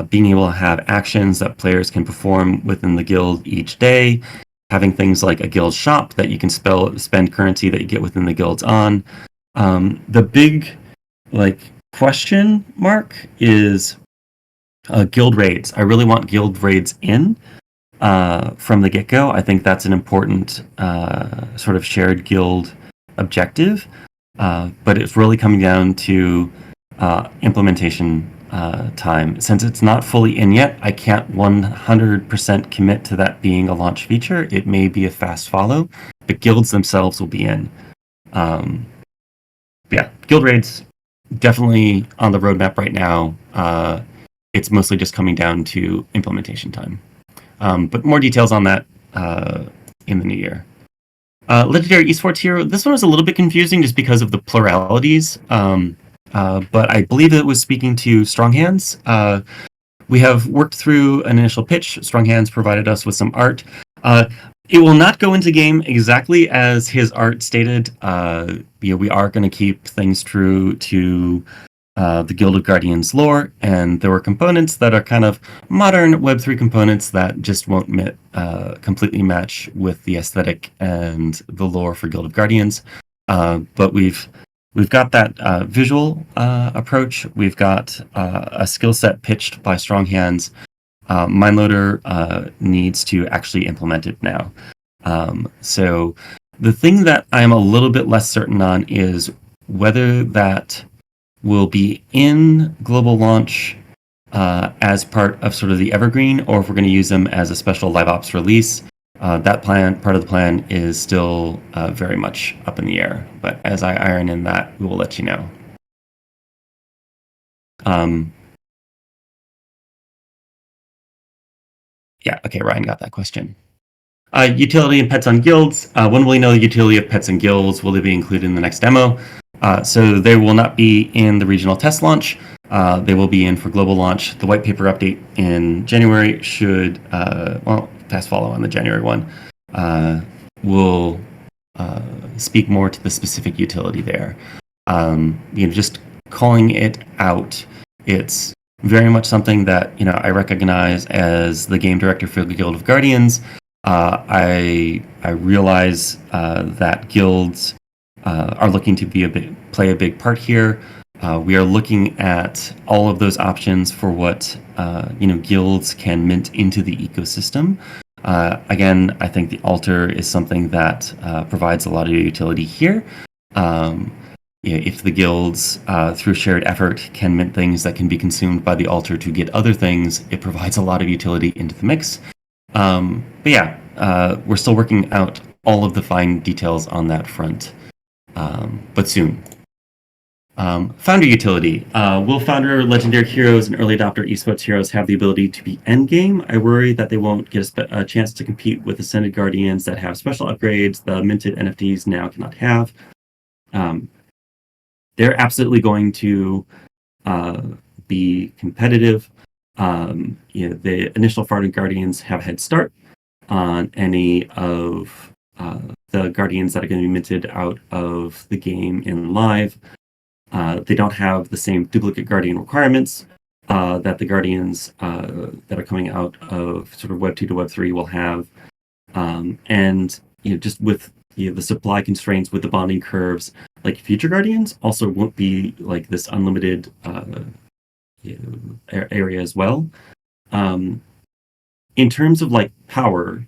being able to have actions that players can perform within the guild each day, having things like a guild shop that you can spend currency that you get within the guilds on. The big question mark is guild raids. I really want guild raids in from the get-go. I think that's an important sort of shared guild objective, but it's really coming down to implementation time. Since it's not fully in yet, I can't 100% commit to that being a launch feature. It may be a fast follow, but guilds themselves will be in. Yeah, guild raids definitely on the roadmap right now. It's mostly just coming down to implementation time. But more details on that in the new year. Legendary Esports Hero. This one was a little bit confusing just because of the pluralities. But I believe it was speaking to Strong Hands. We have worked through an initial pitch. Strong Hands provided us with some art. It will not go into game exactly as his art stated. We are going to keep things true to the Guild of Guardians lore, and there were components that are kind of modern Web3 components that just won't completely match with the aesthetic and the lore for Guild of Guardians. But we've got that visual approach. We've got a skill set pitched by Strong Hands. MindLoader needs to actually implement it now. So the thing that I'm a little bit less certain on is whether that will be in global launch as part of sort of the evergreen, or if we're going to use them as a special live ops release. That part of the plan is still very much up in the air. But as I iron in that, we will let you know. Yeah, okay, Ryan got that question. Utility and pets on guilds. When will we know the utility of pets and guilds? Will they be included in the next demo? So they will not be in the regional test launch. They will be in for global launch. The white paper update in January should, fast follow on the January one, will speak more to the specific utility there. Just calling it out, it's very much something that I recognize as the game director for the Guild of Guardians. I realize that guilds are looking to play a big part here. We are looking at all of those options for what guilds can mint into the ecosystem. Again, I think the altar is something that provides a lot of utility here. If the guilds, through shared effort, can mint things that can be consumed by the altar to get other things, it provides a lot of utility into the mix. But yeah, we're still working out all of the fine details on that front, but soon. Founder utility. Will Founder Legendary Heroes and Early Adopter Esports Heroes have the ability to be endgame? I worry that they won't get a chance to compete with Ascended Guardians that have special upgrades the minted NFTs now cannot have. They're absolutely going to be competitive. The initial Founder Guardians have a head start on any of the Guardians that are going to be minted out of the game in live. They don't have the same duplicate Guardian requirements that the Guardians that are coming out of sort of Web 2 to Web 3 will have. And just with the supply constraints with the bonding curves, like future Guardians also won't be like this unlimited area as well. In terms of like power,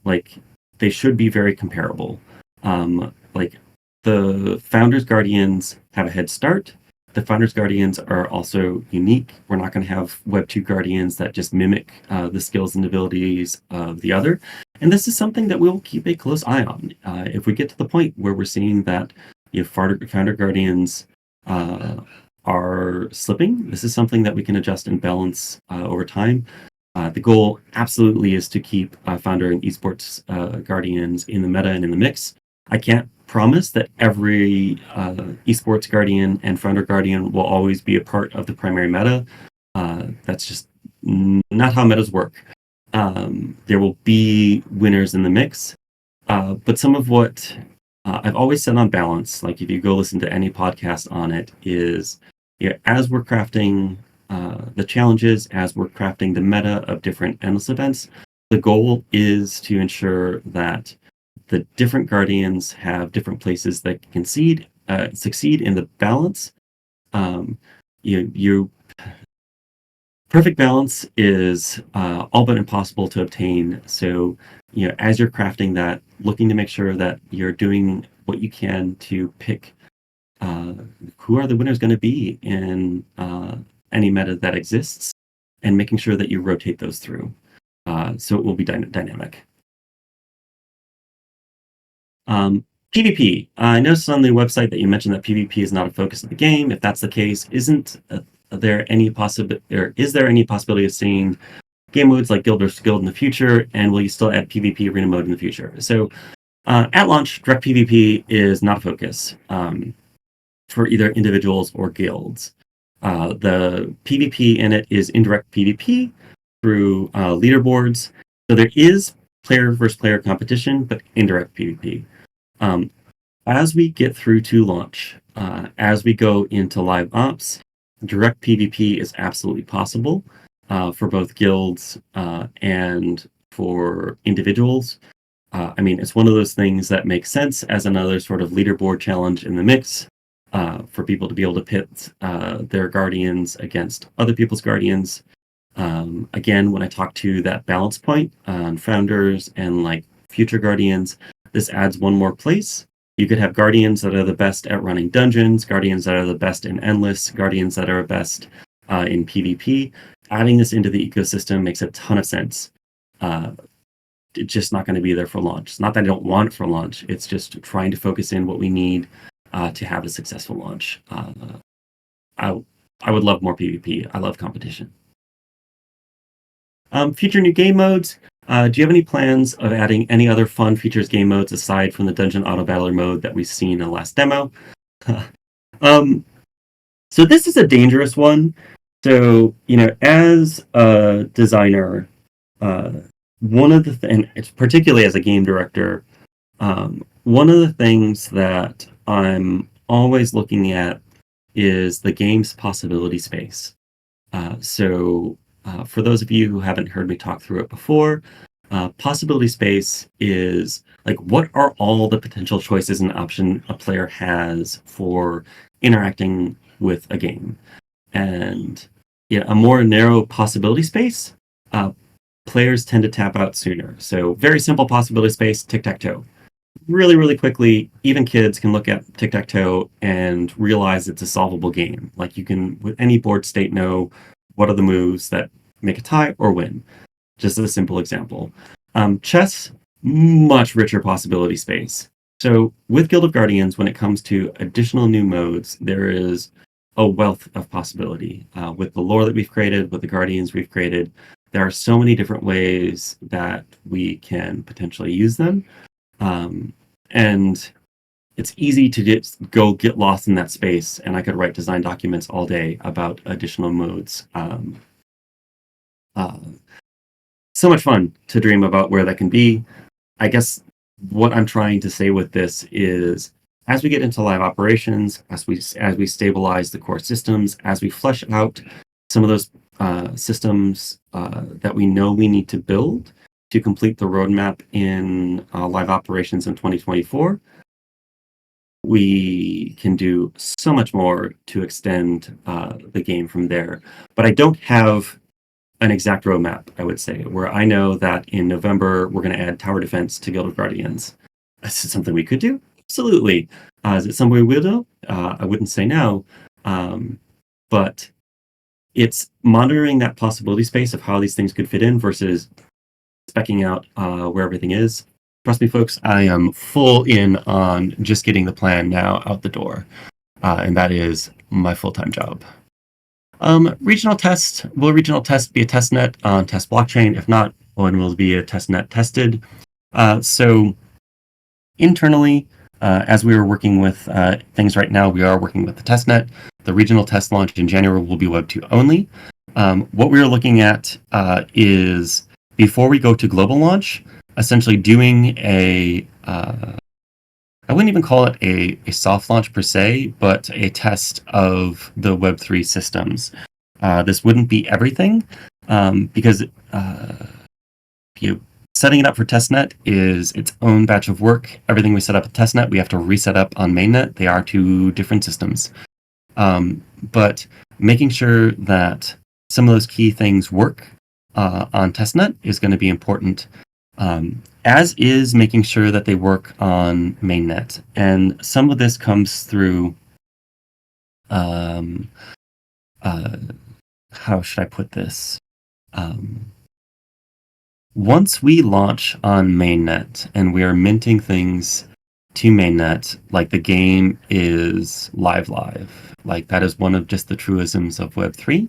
like they should be very comparable. Like the Founders Guardians have a head start. The Founders Guardians are also unique. We're not going to have Web 2 Guardians that just mimic the skills and abilities of the other. And this is something that we'll keep a close eye on. If we get to the point where we're seeing that Founder Guardians are slipping, this is something that we can adjust and balance over time. The goal absolutely is to keep Founder and Esports Guardians in the meta and in the mix. I can't promise that every Esports Guardian and Founder Guardian will always be a part of the primary meta. That's just not how metas work. There will be winners in the mix, but some of what I've always said on balance, like if you go listen to any podcast on it, is as we're crafting the challenges, as we're crafting the meta of different endless events, the goal is to ensure that the different Guardians have different places that can succeed in the balance. Perfect balance is all but impossible to obtain. So, as you're crafting that, looking to make sure that you're doing what you can to pick who are the winners going to be in any meta that exists and making sure that you rotate those through. So it will be dynamic. PvP. I noticed on the website that you mentioned that PvP is not a focus of the game. If that's the case, isn't there any is there any possibility of seeing game modes like Guild vs. Guild in the future, and will you still add PvP arena mode in the future? So at launch, direct PvP is not a focus for either individuals or guilds. The PvP in it is indirect PvP through leaderboards. So there is player versus player competition, but indirect PvP. As we get through to launch, as we go into live ops, direct PvP is absolutely possible for both guilds and for individuals. I mean, it's one of those things that makes sense as another sort of leaderboard challenge in the mix for people to be able to pit their guardians against other people's guardians. Again, when I talk to that balance point on founders and like future guardians, this adds one more place. You could have guardians that are the best at running dungeons, guardians that are the best in endless, guardians that are best in PvP. Adding this into the ecosystem makes a ton of sense. It's just not going to be there for launch. It's not that I don't want it for launch. It's just trying to focus in what we need to have a successful launch. I would love more PvP. I love competition. Future new game modes. Do you have any plans of adding any other fun features game modes aside from the Dungeon Auto Battler mode that we've seen in the last demo? So this is a dangerous one. So, as a designer, one of the and it's particularly as a game director, one of the things that I'm always looking at is the game's possibility space. For those of you who haven't heard me talk through it before, possibility space is like what are all the potential choices and options a player has for interacting with a game. And a more narrow possibility space, players tend to tap out sooner. So very simple possibility space, tic-tac-toe. Really, really quickly, even kids can look at tic-tac-toe and realize it's a solvable game. Like you can, with any board state, know what are the moves that make a tie or win. Just as a simple example. Chess, much richer possibility space. So with Guild of Guardians, when it comes to additional new modes, there is a wealth of possibility. With the lore that we've created, with the Guardians we've created, there are so many different ways that we can potentially use them. And it's easy to get lost in that space, and I could write design documents all day about additional modes. So much fun to dream about where that can be. I guess what I'm trying to say with this is, as we get into live operations, as we stabilize the core systems, as we flesh out some of those systems that we know we need to build to complete the roadmap in live operations in 2024, we can do so much more to extend the game from there. But I don't have an exact roadmap, I would say, where I know that in November we're going to add tower defense to Guild of Guardians. Is it something we could do? Absolutely. Is it something we will do? I wouldn't say no. But it's monitoring that possibility space of how these things could fit in versus speccing out where everything is. Trust me, folks, I am full in on just getting the plan now out the door. And that is my full-time job. Regional test. Will regional test be a test net on test blockchain? If not, when will be a test net tested? So internally, as we are working with things right now, we are working with the test net. The regional test launch in January will be Web 2 only. What we are looking at is, before we go to global launch, essentially doing I wouldn't even call it a soft launch per se, but a test of the Web3 systems. This wouldn't be everything, because setting it up for testnet is its own batch of work. Everything we set up at testnet, we have to reset up on mainnet. They are two different systems. But making sure that some of those key things work on testnet is going to be important. As is making sure that they work on mainnet. And some of this comes through how should I put this? Once we launch on mainnet and we are minting things to mainnet, like the game is live. Like that is one of just the truisms of Web3.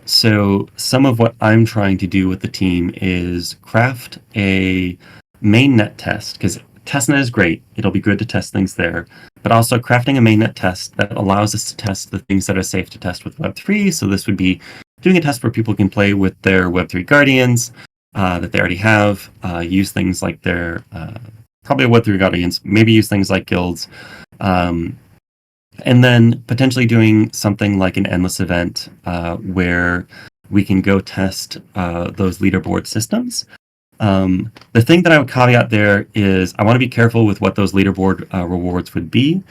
So some of what I'm trying to do with the team is craft a mainnet test, because testnet is great. It'll be good to test things there, but also crafting a mainnet test that allows us to test the things that are safe to test with Web3. So this would be doing a test where people can play with their Web3 guardians that they already have, use things like their probably Web3 guardians, maybe use things like guilds. And then potentially doing something like an endless event where we can go test those leaderboard systems. The thing that I would caveat there is I want to be careful with what those leaderboard rewards would be.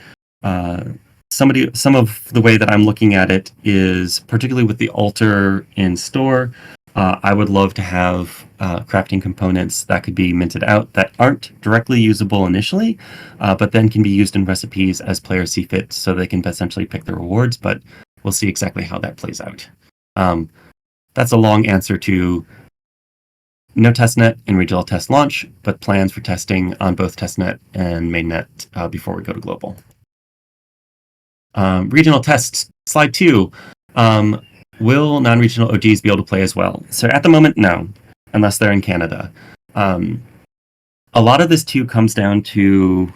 Some of the way that I'm looking at it is particularly with the altar in store. I would love to have crafting components that could be minted out that aren't directly usable initially, but then can be used in recipes as players see fit, so they can essentially pick the rewards. But we'll see exactly how that plays out. That's a long answer to no testnet in regional test launch, but plans for testing on both testnet and mainnet before we go to global. Regional tests, slide 2. Will non-regional OGs be able to play as well? So at the moment, no, unless they're in Canada. A lot of this too comes down to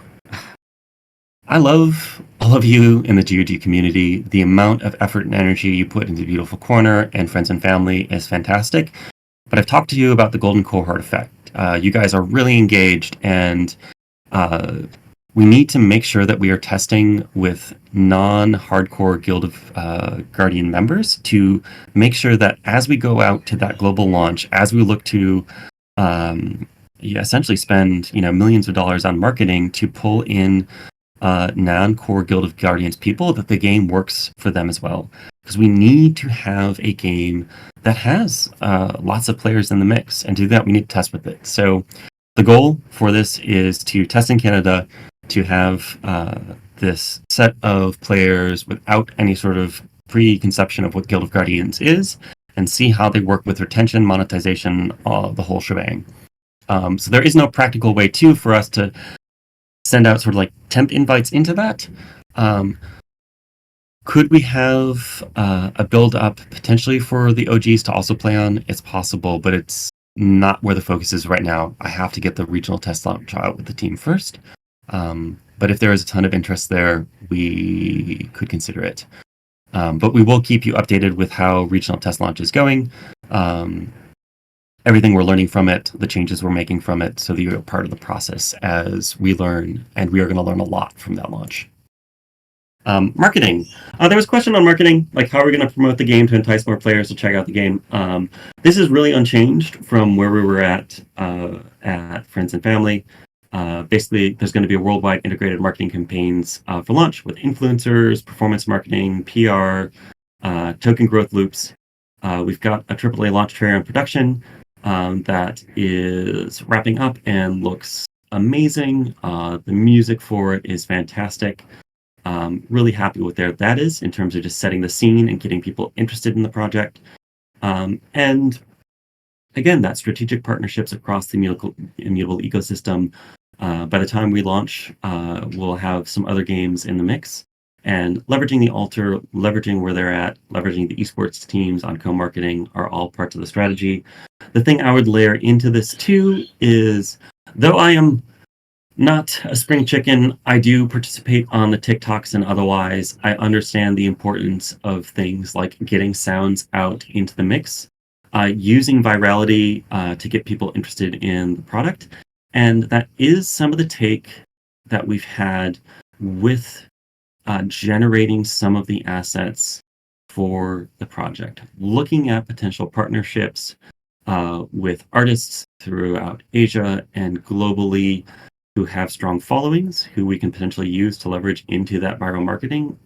I love all of you in the GOG community. The amount of effort and energy you put into Beautiful Corner and friends and family is fantastic. But I've talked to you about the golden cohort effect. You guys are really engaged, and we need to make sure that we are testing with non-hardcore Guild of Guardian members to make sure that as we go out to that global launch, as we look to essentially spend millions of dollars on marketing to pull in non-core Guild of Guardians people, that the game works for them as well. Because we need to have a game that has lots of players in the mix, and to do that we need to test with it. So the goal for this is to test in Canada, to have this set of players without any sort of preconception of what Guild of Guardians is, and see how they work with retention, monetization, the whole shebang. So there is no practical way for us to send out sort of like temp invites into that. Could we have a build up potentially for the OGs to also play on? It's possible, but it's not where the focus is right now. I have to get the regional test launch out with the team first. But if there is a ton of interest there, we could consider it. But we will keep you updated with how regional test launch is going. Everything we're learning from it, the changes we're making from it, so that you're part of the process as we learn, and we are going to learn a lot from that launch. Marketing. There was a question on marketing, like how are we going to promote the game to entice more players to check out the game? This is really unchanged from where we were at Friends and Family. Basically, there's going to be a worldwide integrated marketing campaigns for launch with influencers, performance marketing, PR, token growth loops. We've got a AAA launch trailer in production that is wrapping up and looks amazing. The music for it is fantastic. Really happy with where that is in terms of just setting the scene and getting people interested in the project. And again, that strategic partnerships across the Immutable ecosystem. By the time we launch, we'll have some other games in the mix, and leveraging the altar, leveraging where they're at, leveraging the esports teams on co-marketing are all parts of the strategy. The thing I would layer into this too is, though I am not a spring chicken, I do participate on the TikToks and otherwise. I understand the importance of things like getting sounds out into the mix, using virality to get people interested in the product. And that is some of the take that we've had with generating some of the assets for the project. Looking at potential partnerships with artists throughout Asia and globally who have strong followings, who we can potentially use to leverage into that viral marketing.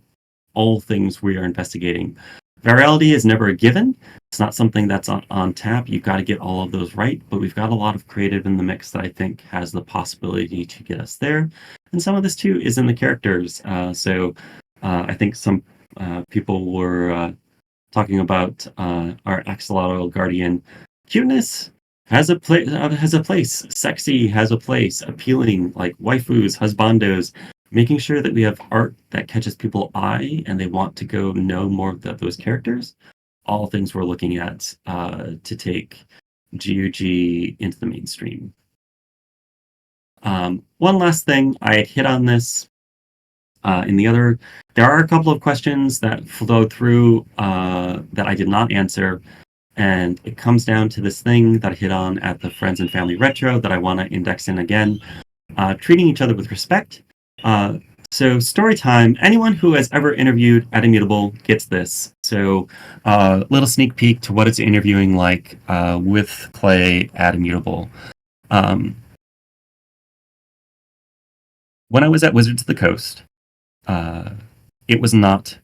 All things we are investigating. Virality is never a given. It's not something that's on tap. You've got to get all of those right, but we've got a lot of creative in the mix that I think has the possibility to get us there. And some of this too is in the characters. So I think some people were talking about our axolotl guardian. Cuteness has a place. Has a place. Sexy has a place. Appealing, like waifus, husbandos. Making sure that we have art that catches people's eye and they want to go know more about those characters. All things we're looking at to take GOG into the mainstream. One last thing, I had hit on this in the other. There are a couple of questions that flow through that I did not answer, and it comes down to this thing that I hit on at the Friends and Family Retro that I want to index in again. Treating each other with respect. So story time. Anyone who has ever interviewed at Immutable gets this. So little sneak peek to what it's interviewing like with Clay at Immutable. When I was at Wizards of the Coast, it was not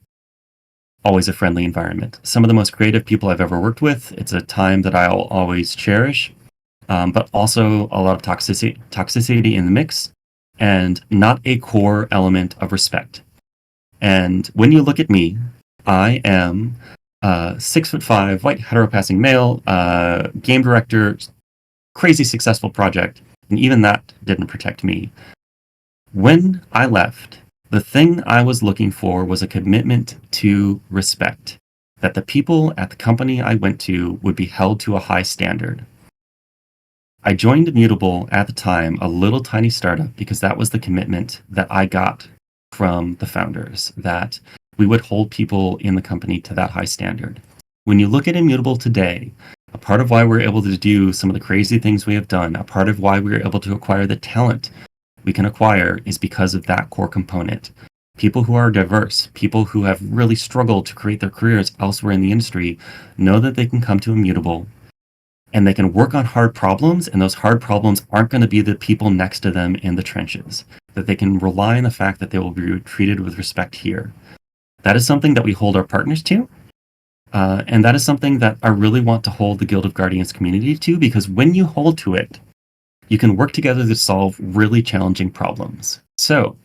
always a friendly environment. Some of the most creative people I've ever worked with. It's a time that I'll always cherish, but also a lot of toxicity in the mix, and not a core element of respect. And when you look at me, I am 6'5", white heteropassing male, game director, crazy successful project, and even that didn't protect me. When I left, the thing I was looking for was a commitment to respect, that the people at the company I went to would be held to a high standard. I joined Immutable at the time, a little tiny startup, because that was the commitment that I got from the founders, that we would hold people in the company to that high standard. When you look at Immutable today, a part of why we're able to do some of the crazy things we have done, a part of why we're able to acquire the talent we can acquire is because of that core component. People who are diverse, people who have really struggled to create their careers elsewhere in the industry, know that they can come to Immutable and they can work on hard problems, and those hard problems aren't going to be the people next to them in the trenches. That they can rely on the fact that they will be treated with respect here. That is something that we hold our partners to, and that is something that I really want to hold the Guild of Guardians community to, because when you hold to it, you can work together to solve really challenging problems. So,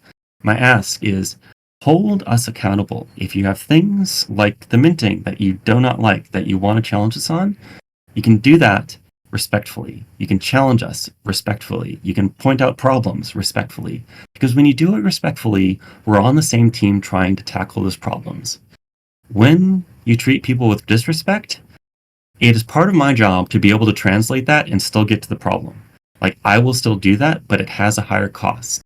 my ask is, hold us accountable. If you have things like the minting that you do not like, that you want to challenge us on, you can do that respectfully. You can challenge us respectfully. You can point out problems respectfully. Because when you do it respectfully, we're on the same team trying to tackle those problems. When you treat people with disrespect, it is part of my job to be able to translate that and still get to the problem. Like, I will still do that, but it has a higher cost.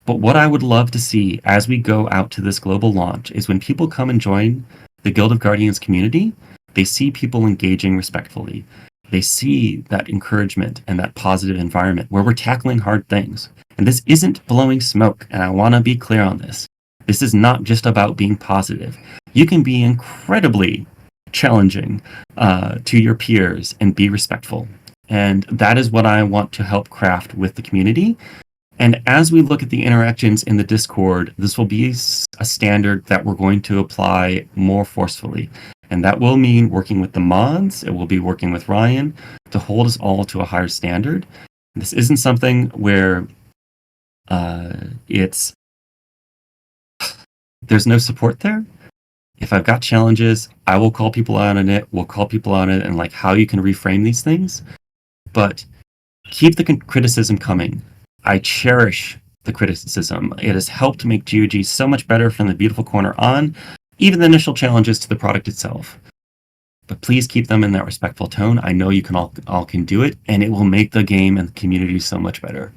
But what I would love to see as we go out to this global launch is when people come and join the Guild of Guardians community, they see people engaging respectfully. They see that encouragement and that positive environment where we're tackling hard things. And this isn't blowing smoke, and I want to be clear on this. This is not just about being positive. You can be incredibly challenging to your peers and be respectful. And that is what I want to help craft with the community. And as we look at the interactions in the Discord, this will be a standard that we're going to apply more forcefully. And that will mean working with the mods, it will be working with Ryan to hold us all to a higher standard. This isn't something where there's no support there. If I've got challenges, I will call people out on it, we'll call people on it, and like how you can reframe these things. But keep the criticism coming. I cherish the criticism. It has helped make GOG so much better from the beautiful corner on, even the initial challenges to the product itself. But please keep them in that respectful tone. I know you can all can do it, and it will make the game and the community so much better.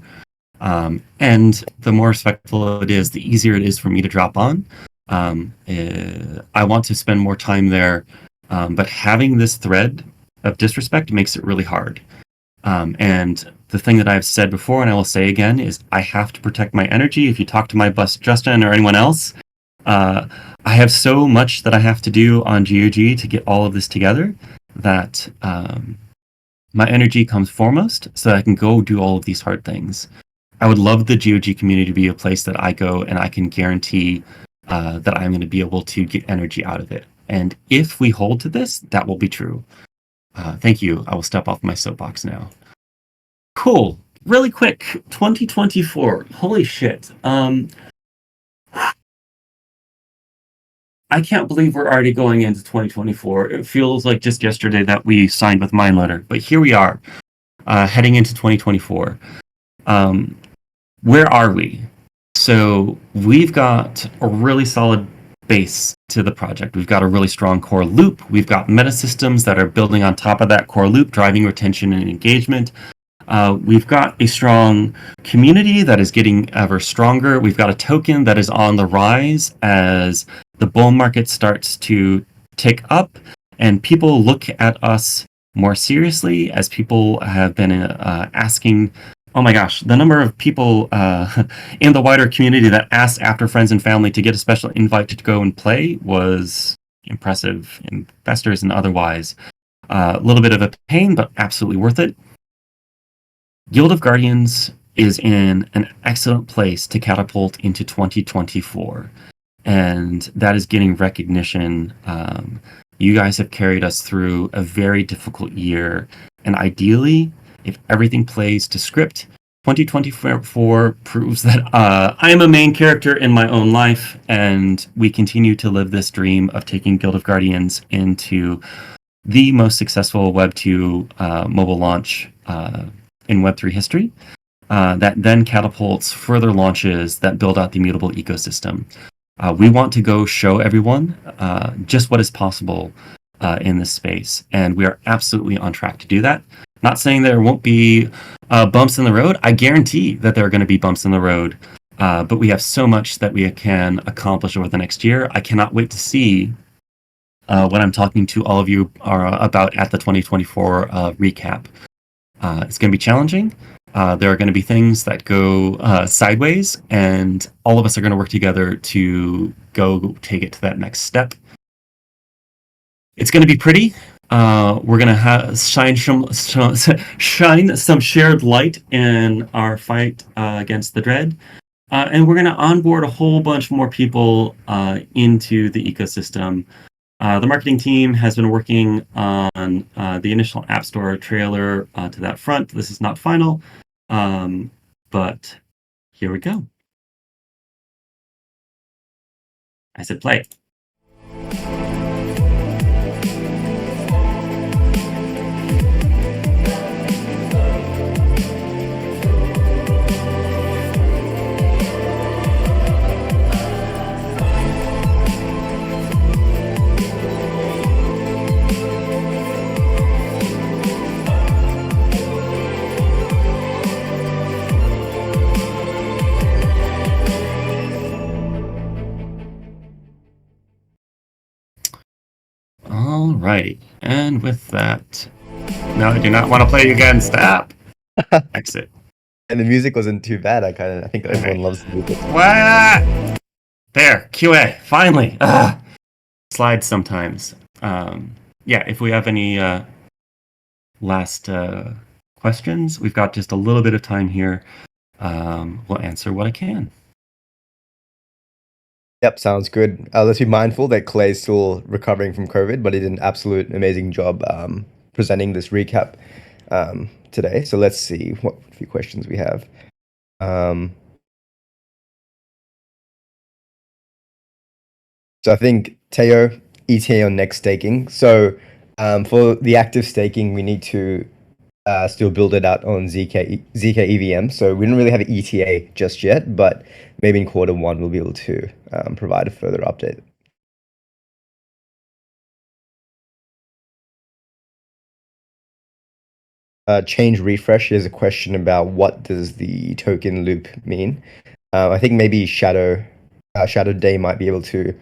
And the more respectful it is, the easier it is for me to drop on. I want to spend more time there, but having this thread of disrespect makes it really hard. And the thing that I've said before, and I will say again, is I have to protect my energy. If you talk to my boss, Justin, or anyone else, I have so much that I have to do on GOG to get all of this together that my energy comes foremost so that I can go do all of these hard things. I would love the GOG community to be a place that I go and I can guarantee that I'm going to be able to get energy out of it. And if we hold to this, that will be true. Thank you. I will step off my soapbox now. Cool. Really quick. 2024. Holy shit. I can't believe we're already going into 2024. It feels like just yesterday that we signed with Mindletter, but here we are, heading into 2024. Where are we? So we've got a really solid base to the project. We've got a really strong core loop. We've got meta systems that are building on top of that core loop, driving retention and engagement. We've got a strong community that is getting ever stronger. We've got a token that is on the rise as the bull market starts to tick up, and people look at us more seriously as people have been asking. Oh my gosh, the number of people in the wider community that asked after friends and family to get a special invite to go and play was impressive, investors and otherwise. A little bit of a pain, but absolutely worth it. Guild of Guardians is in an excellent place to catapult into 2024, and that is getting recognition. You guys have carried us through a very difficult year, and ideally, if everything plays to script, 2024 proves that I am a main character in my own life, and we continue to live this dream of taking Guild of Guardians into the most successful Web 2 mobile launch in Web3 history, that then catapults further launches that build out the Immutable ecosystem. We want to go show everyone just what is possible in this space, and we are absolutely on track to do that. Not saying there won't be bumps in the road. I guarantee that there are going to be bumps in the road, but we have so much that we can accomplish over the next year. I cannot wait to see what I'm talking to all of you about at the 2024 recap. It's going to be challenging. There are going to be things that go sideways, and all of us are going to work together to go take it to that next step. It's going to be pretty. We're going to shine some shared light in our fight against the dread. And we're going to onboard a whole bunch more people into the ecosystem. The marketing team has been working on the initial App Store trailer to that front. This is not final, but here we go. I said play. Alrighty, and with that, no, I do not want to play again. Stop. Exit. And the music wasn't too bad. I think everyone loves the music. What? There, QA. Finally. Slides sometimes. Yeah, if we have any last questions, we've got just a little bit of time here. We'll answer what I can. Yep, sounds good. Let's be mindful that Clay's still recovering from COVID, but he did an absolute amazing job presenting this recap today. So let's see what few questions we have. So I think Teo, ETA on next staking. So for the active staking, we need to still build it out on ZK EVM. So we don't really have an ETA just yet, but maybe in Q1 we'll be able to provide a further update. Change refresh is a question about what does the token loop mean. I think maybe Shadow Day might be able to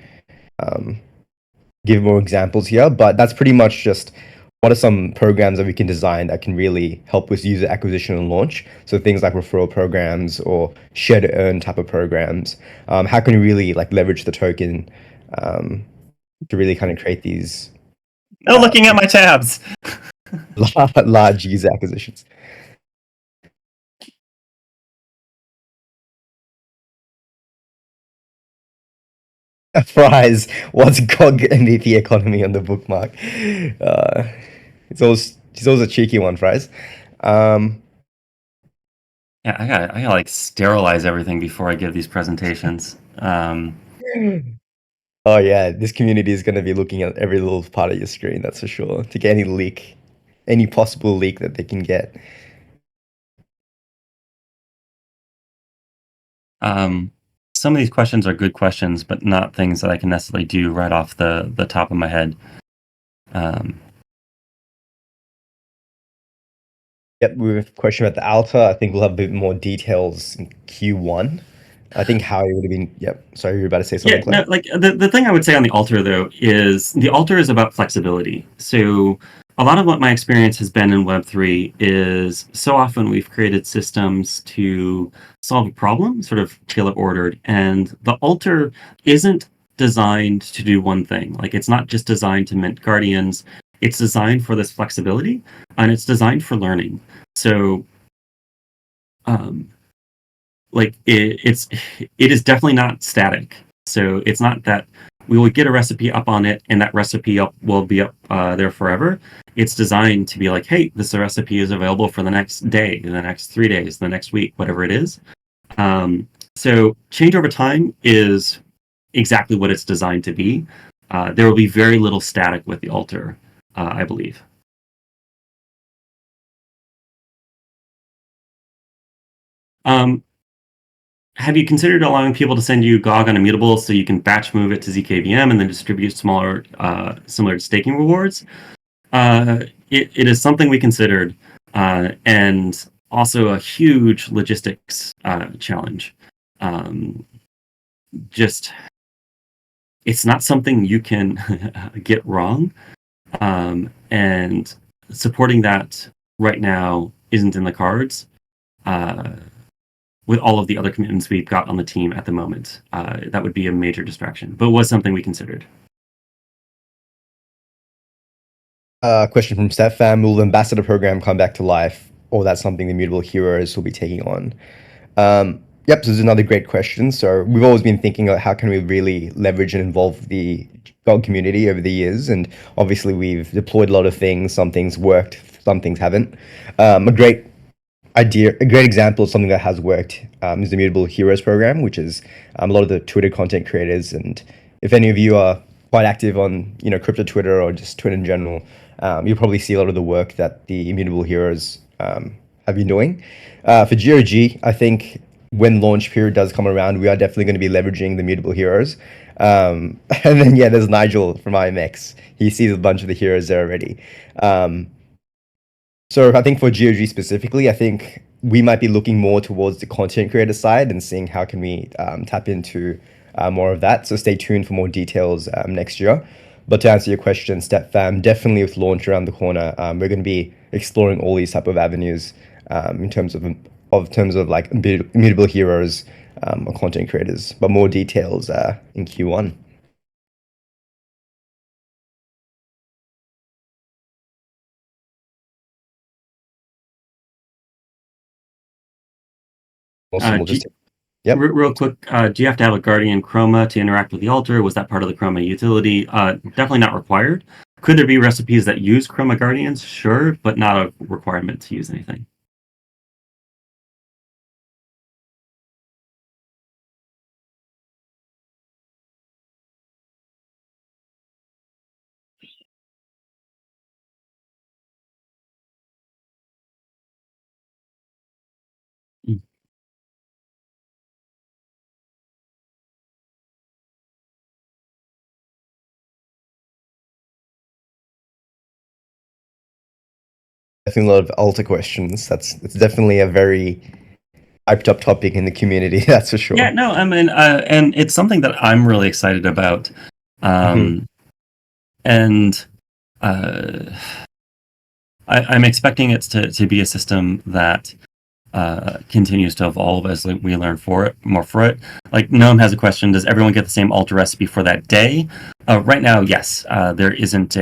give more examples here, but that's pretty much just what are some programs that we can design that can really help with user acquisition and launch. So things like referral programs or share to earn type of programs. How can we really like leverage the token to really kind of create these looking at my tabs. large user acquisitions. Fries, what's GOG MVP economy on the bookmark? It's always a cheeky one, Fries. Yeah, I gotta like sterilize everything before I give these presentations. Oh yeah, this community is going to be looking at every little part of your screen, that's for sure, to get any leak, any possible leak that they can get. Some of these questions are good questions, but not things that I can necessarily do right off the top of my head. Yep, we have a question about the altar. I think we'll have a bit more details in Q1. I think Howie would have been. Yep. Sorry, you were about to say something, Yeah, Claire. no, like the thing I would say on the altar though is the altar is about flexibility. So a lot of what my experience has been in Web3 is so often we've created systems to solve a problem, sort of tailor ordered, and the altar isn't designed to do one thing. Like it's not just designed to mint guardians. It's designed for this flexibility, and it's designed for learning. So um, like it is definitely not static. So it's not that we will get a recipe up on it and that recipe will be up there forever. It's designed to be like, hey, this recipe is available for the next day, the next 3 days, the next week, whatever it is. So change over time is exactly what it's designed to be. There will be very little static with the altar, I believe. Um, Have you considered allowing people to send you GOG on Immutable so you can batch move it to ZKVM and then distribute smaller, similar to staking rewards? It is something we considered, and also a huge logistics challenge. Just, it's not something you can get wrong, and supporting that right now isn't in the cards. With all of the other commitments we've got on the team at the moment. That would be a major distraction, but was something we considered. Question from Stefan: will the ambassador program come back to life, or that's something the Immutable Heroes will be taking on? Yep, so this is another great question. So we've always been thinking about how can we really leverage and involve the GOG community over the years, and obviously we've deployed a lot of things. Some things worked, some things haven't. A great a great example of something that has worked is the Immutable Heroes program, which is a lot of the Twitter content creators. And if any of you are quite active on crypto Twitter or just Twitter in general, you'll probably see a lot of the work that the Immutable Heroes have been doing. For GOG, I think when launch period does come around, we are definitely going to be leveraging the Immutable Heroes. And then yeah, there's Nigel from IMX. He sees a bunch of the heroes there already. So I think for GOG specifically, I think we might be looking more towards the content creator side and seeing how can we tap into more of that. So stay tuned for more details next year. But to answer your question, Step Fam, definitely with launch around the corner, we're going to be exploring all these type of avenues in terms of like immutable heroes or content creators. But more details in Q1. Awesome. We'll just yep. Real quick, do you have to have a Guardian Chroma to interact with the altar? Was that part of the Chroma utility? Definitely not required. Could there be recipes that use Chroma Guardians? Sure, but not a requirement to use anything. Definitely a lot of altar questions. It's definitely a very hyped up topic in the community. That's for sure. Yeah, no, I mean, and it's something that I'm really excited about, and I'm expecting it to be a system that continues to evolve as we learn more for it. Like Gnome has a question: does everyone get the same altar recipe for that day? Right now, yes. There isn't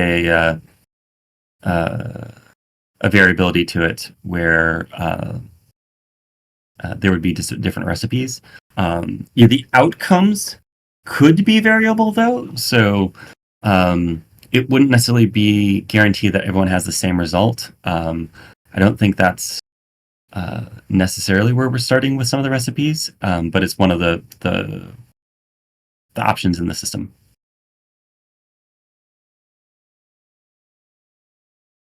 a variability to it where there would be just different recipes. Yeah, the outcomes could be variable though, so it wouldn't necessarily be guaranteed that everyone has the same result. I don't think that's necessarily where we're starting with some of the recipes, but it's one of the options in the system.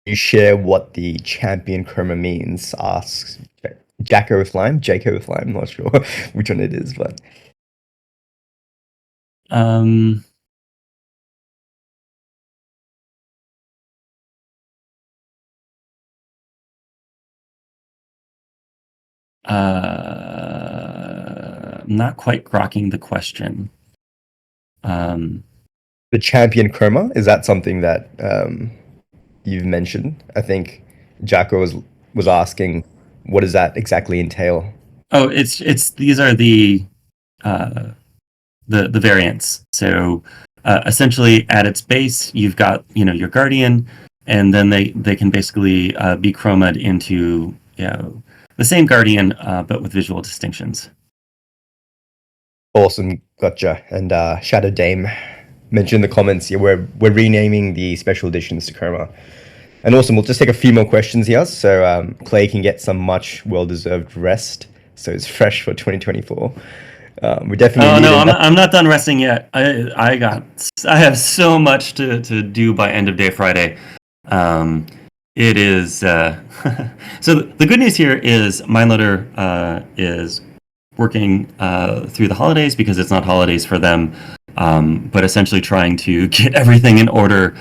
you share what the champion chroma means? Asks Jacko with Lime, Jaco with Lime. I'm not sure which one it is, but Um, I'm not quite grokking the question. the champion chroma, is that something that you've mentioned? I think Jacko was asking, what does that exactly entail? Oh, it's these are uh, the variants. So essentially, at its base, you've got your guardian, and then they can basically be chromaed into the same guardian, but with visual distinctions. Awesome, gotcha. And Shadow Dame mentioned in the comments, yeah, we're renaming the special editions to chroma. And awesome, we'll just take a few more questions here, so Clay can get some much well-deserved rest, so it's fresh for 2024. We definitely Oh need no, enough. I'm not done resting yet. I have so much to do by end of day Friday. It is so the good news here is MindLoader is working through the holidays because it's not holidays for them, but essentially trying to get everything in order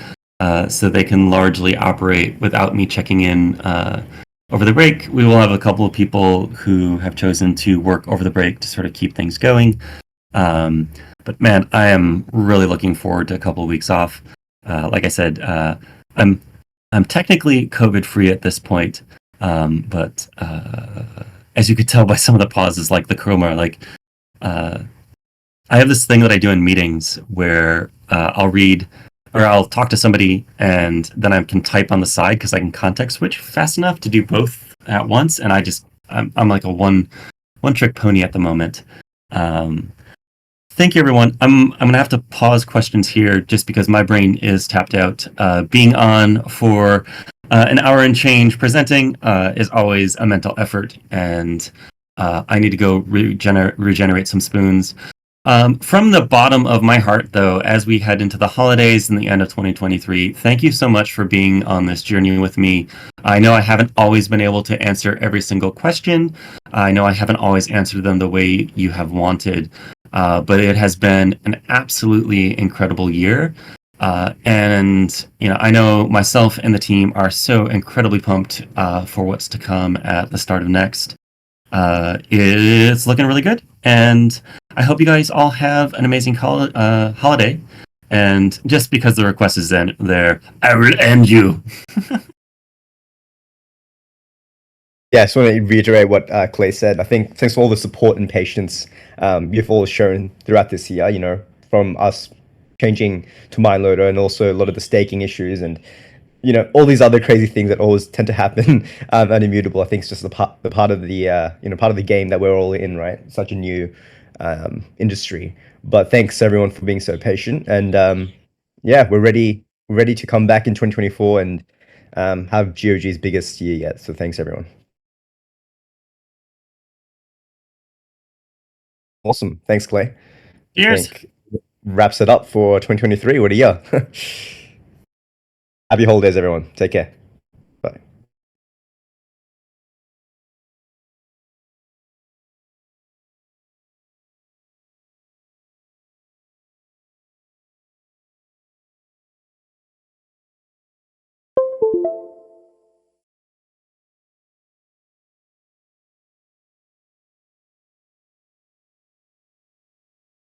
so they can largely operate without me checking in over the break. We will have a couple of people who have chosen to work over the break to sort of keep things going. But man, I am really looking forward to a couple of weeks off. Like I said, I'm technically COVID free at this point, but as you could tell by some of the pauses, like the chroma, like I have this thing that I do in meetings where I'll read or I'll talk to somebody and then I can type on the side because I can context switch fast enough to do both at once, and I'm like a one trick pony at the moment. Thank you, everyone. I'm gonna have to pause questions here just because my brain is tapped out. Being on for an hour and change presenting is always a mental effort, and I need to go regenerate some spoons. From the bottom of my heart, though, as we head into the holidays and the end of 2023, thank you so much for being on this journey with me. I know I haven't always been able to answer every single question. I know I haven't always answered them the way you have wanted. But it has been an absolutely incredible year. And I know myself and the team are so incredibly pumped for what's to come at the start of next. It's looking really good, and I hope you guys all have an amazing holiday. And just because the request is there, I will end you. Yeah, I just want to reiterate what Clay said. I think thanks for all the support and patience you've all shown throughout this year, from us changing to MindLoader and also a lot of the staking issues and, all these other crazy things that always tend to happen at Immutable. I think it's just the part of the, part of the game that we're all in, right? Such a new industry. But thanks everyone for being so patient. And yeah, we're ready to come back in 2024 and have GOG's biggest year yet. So thanks everyone. Awesome. Thanks, Clay. Cheers. I think wraps it up for 2023. What a year. Happy holidays, everyone. Take care.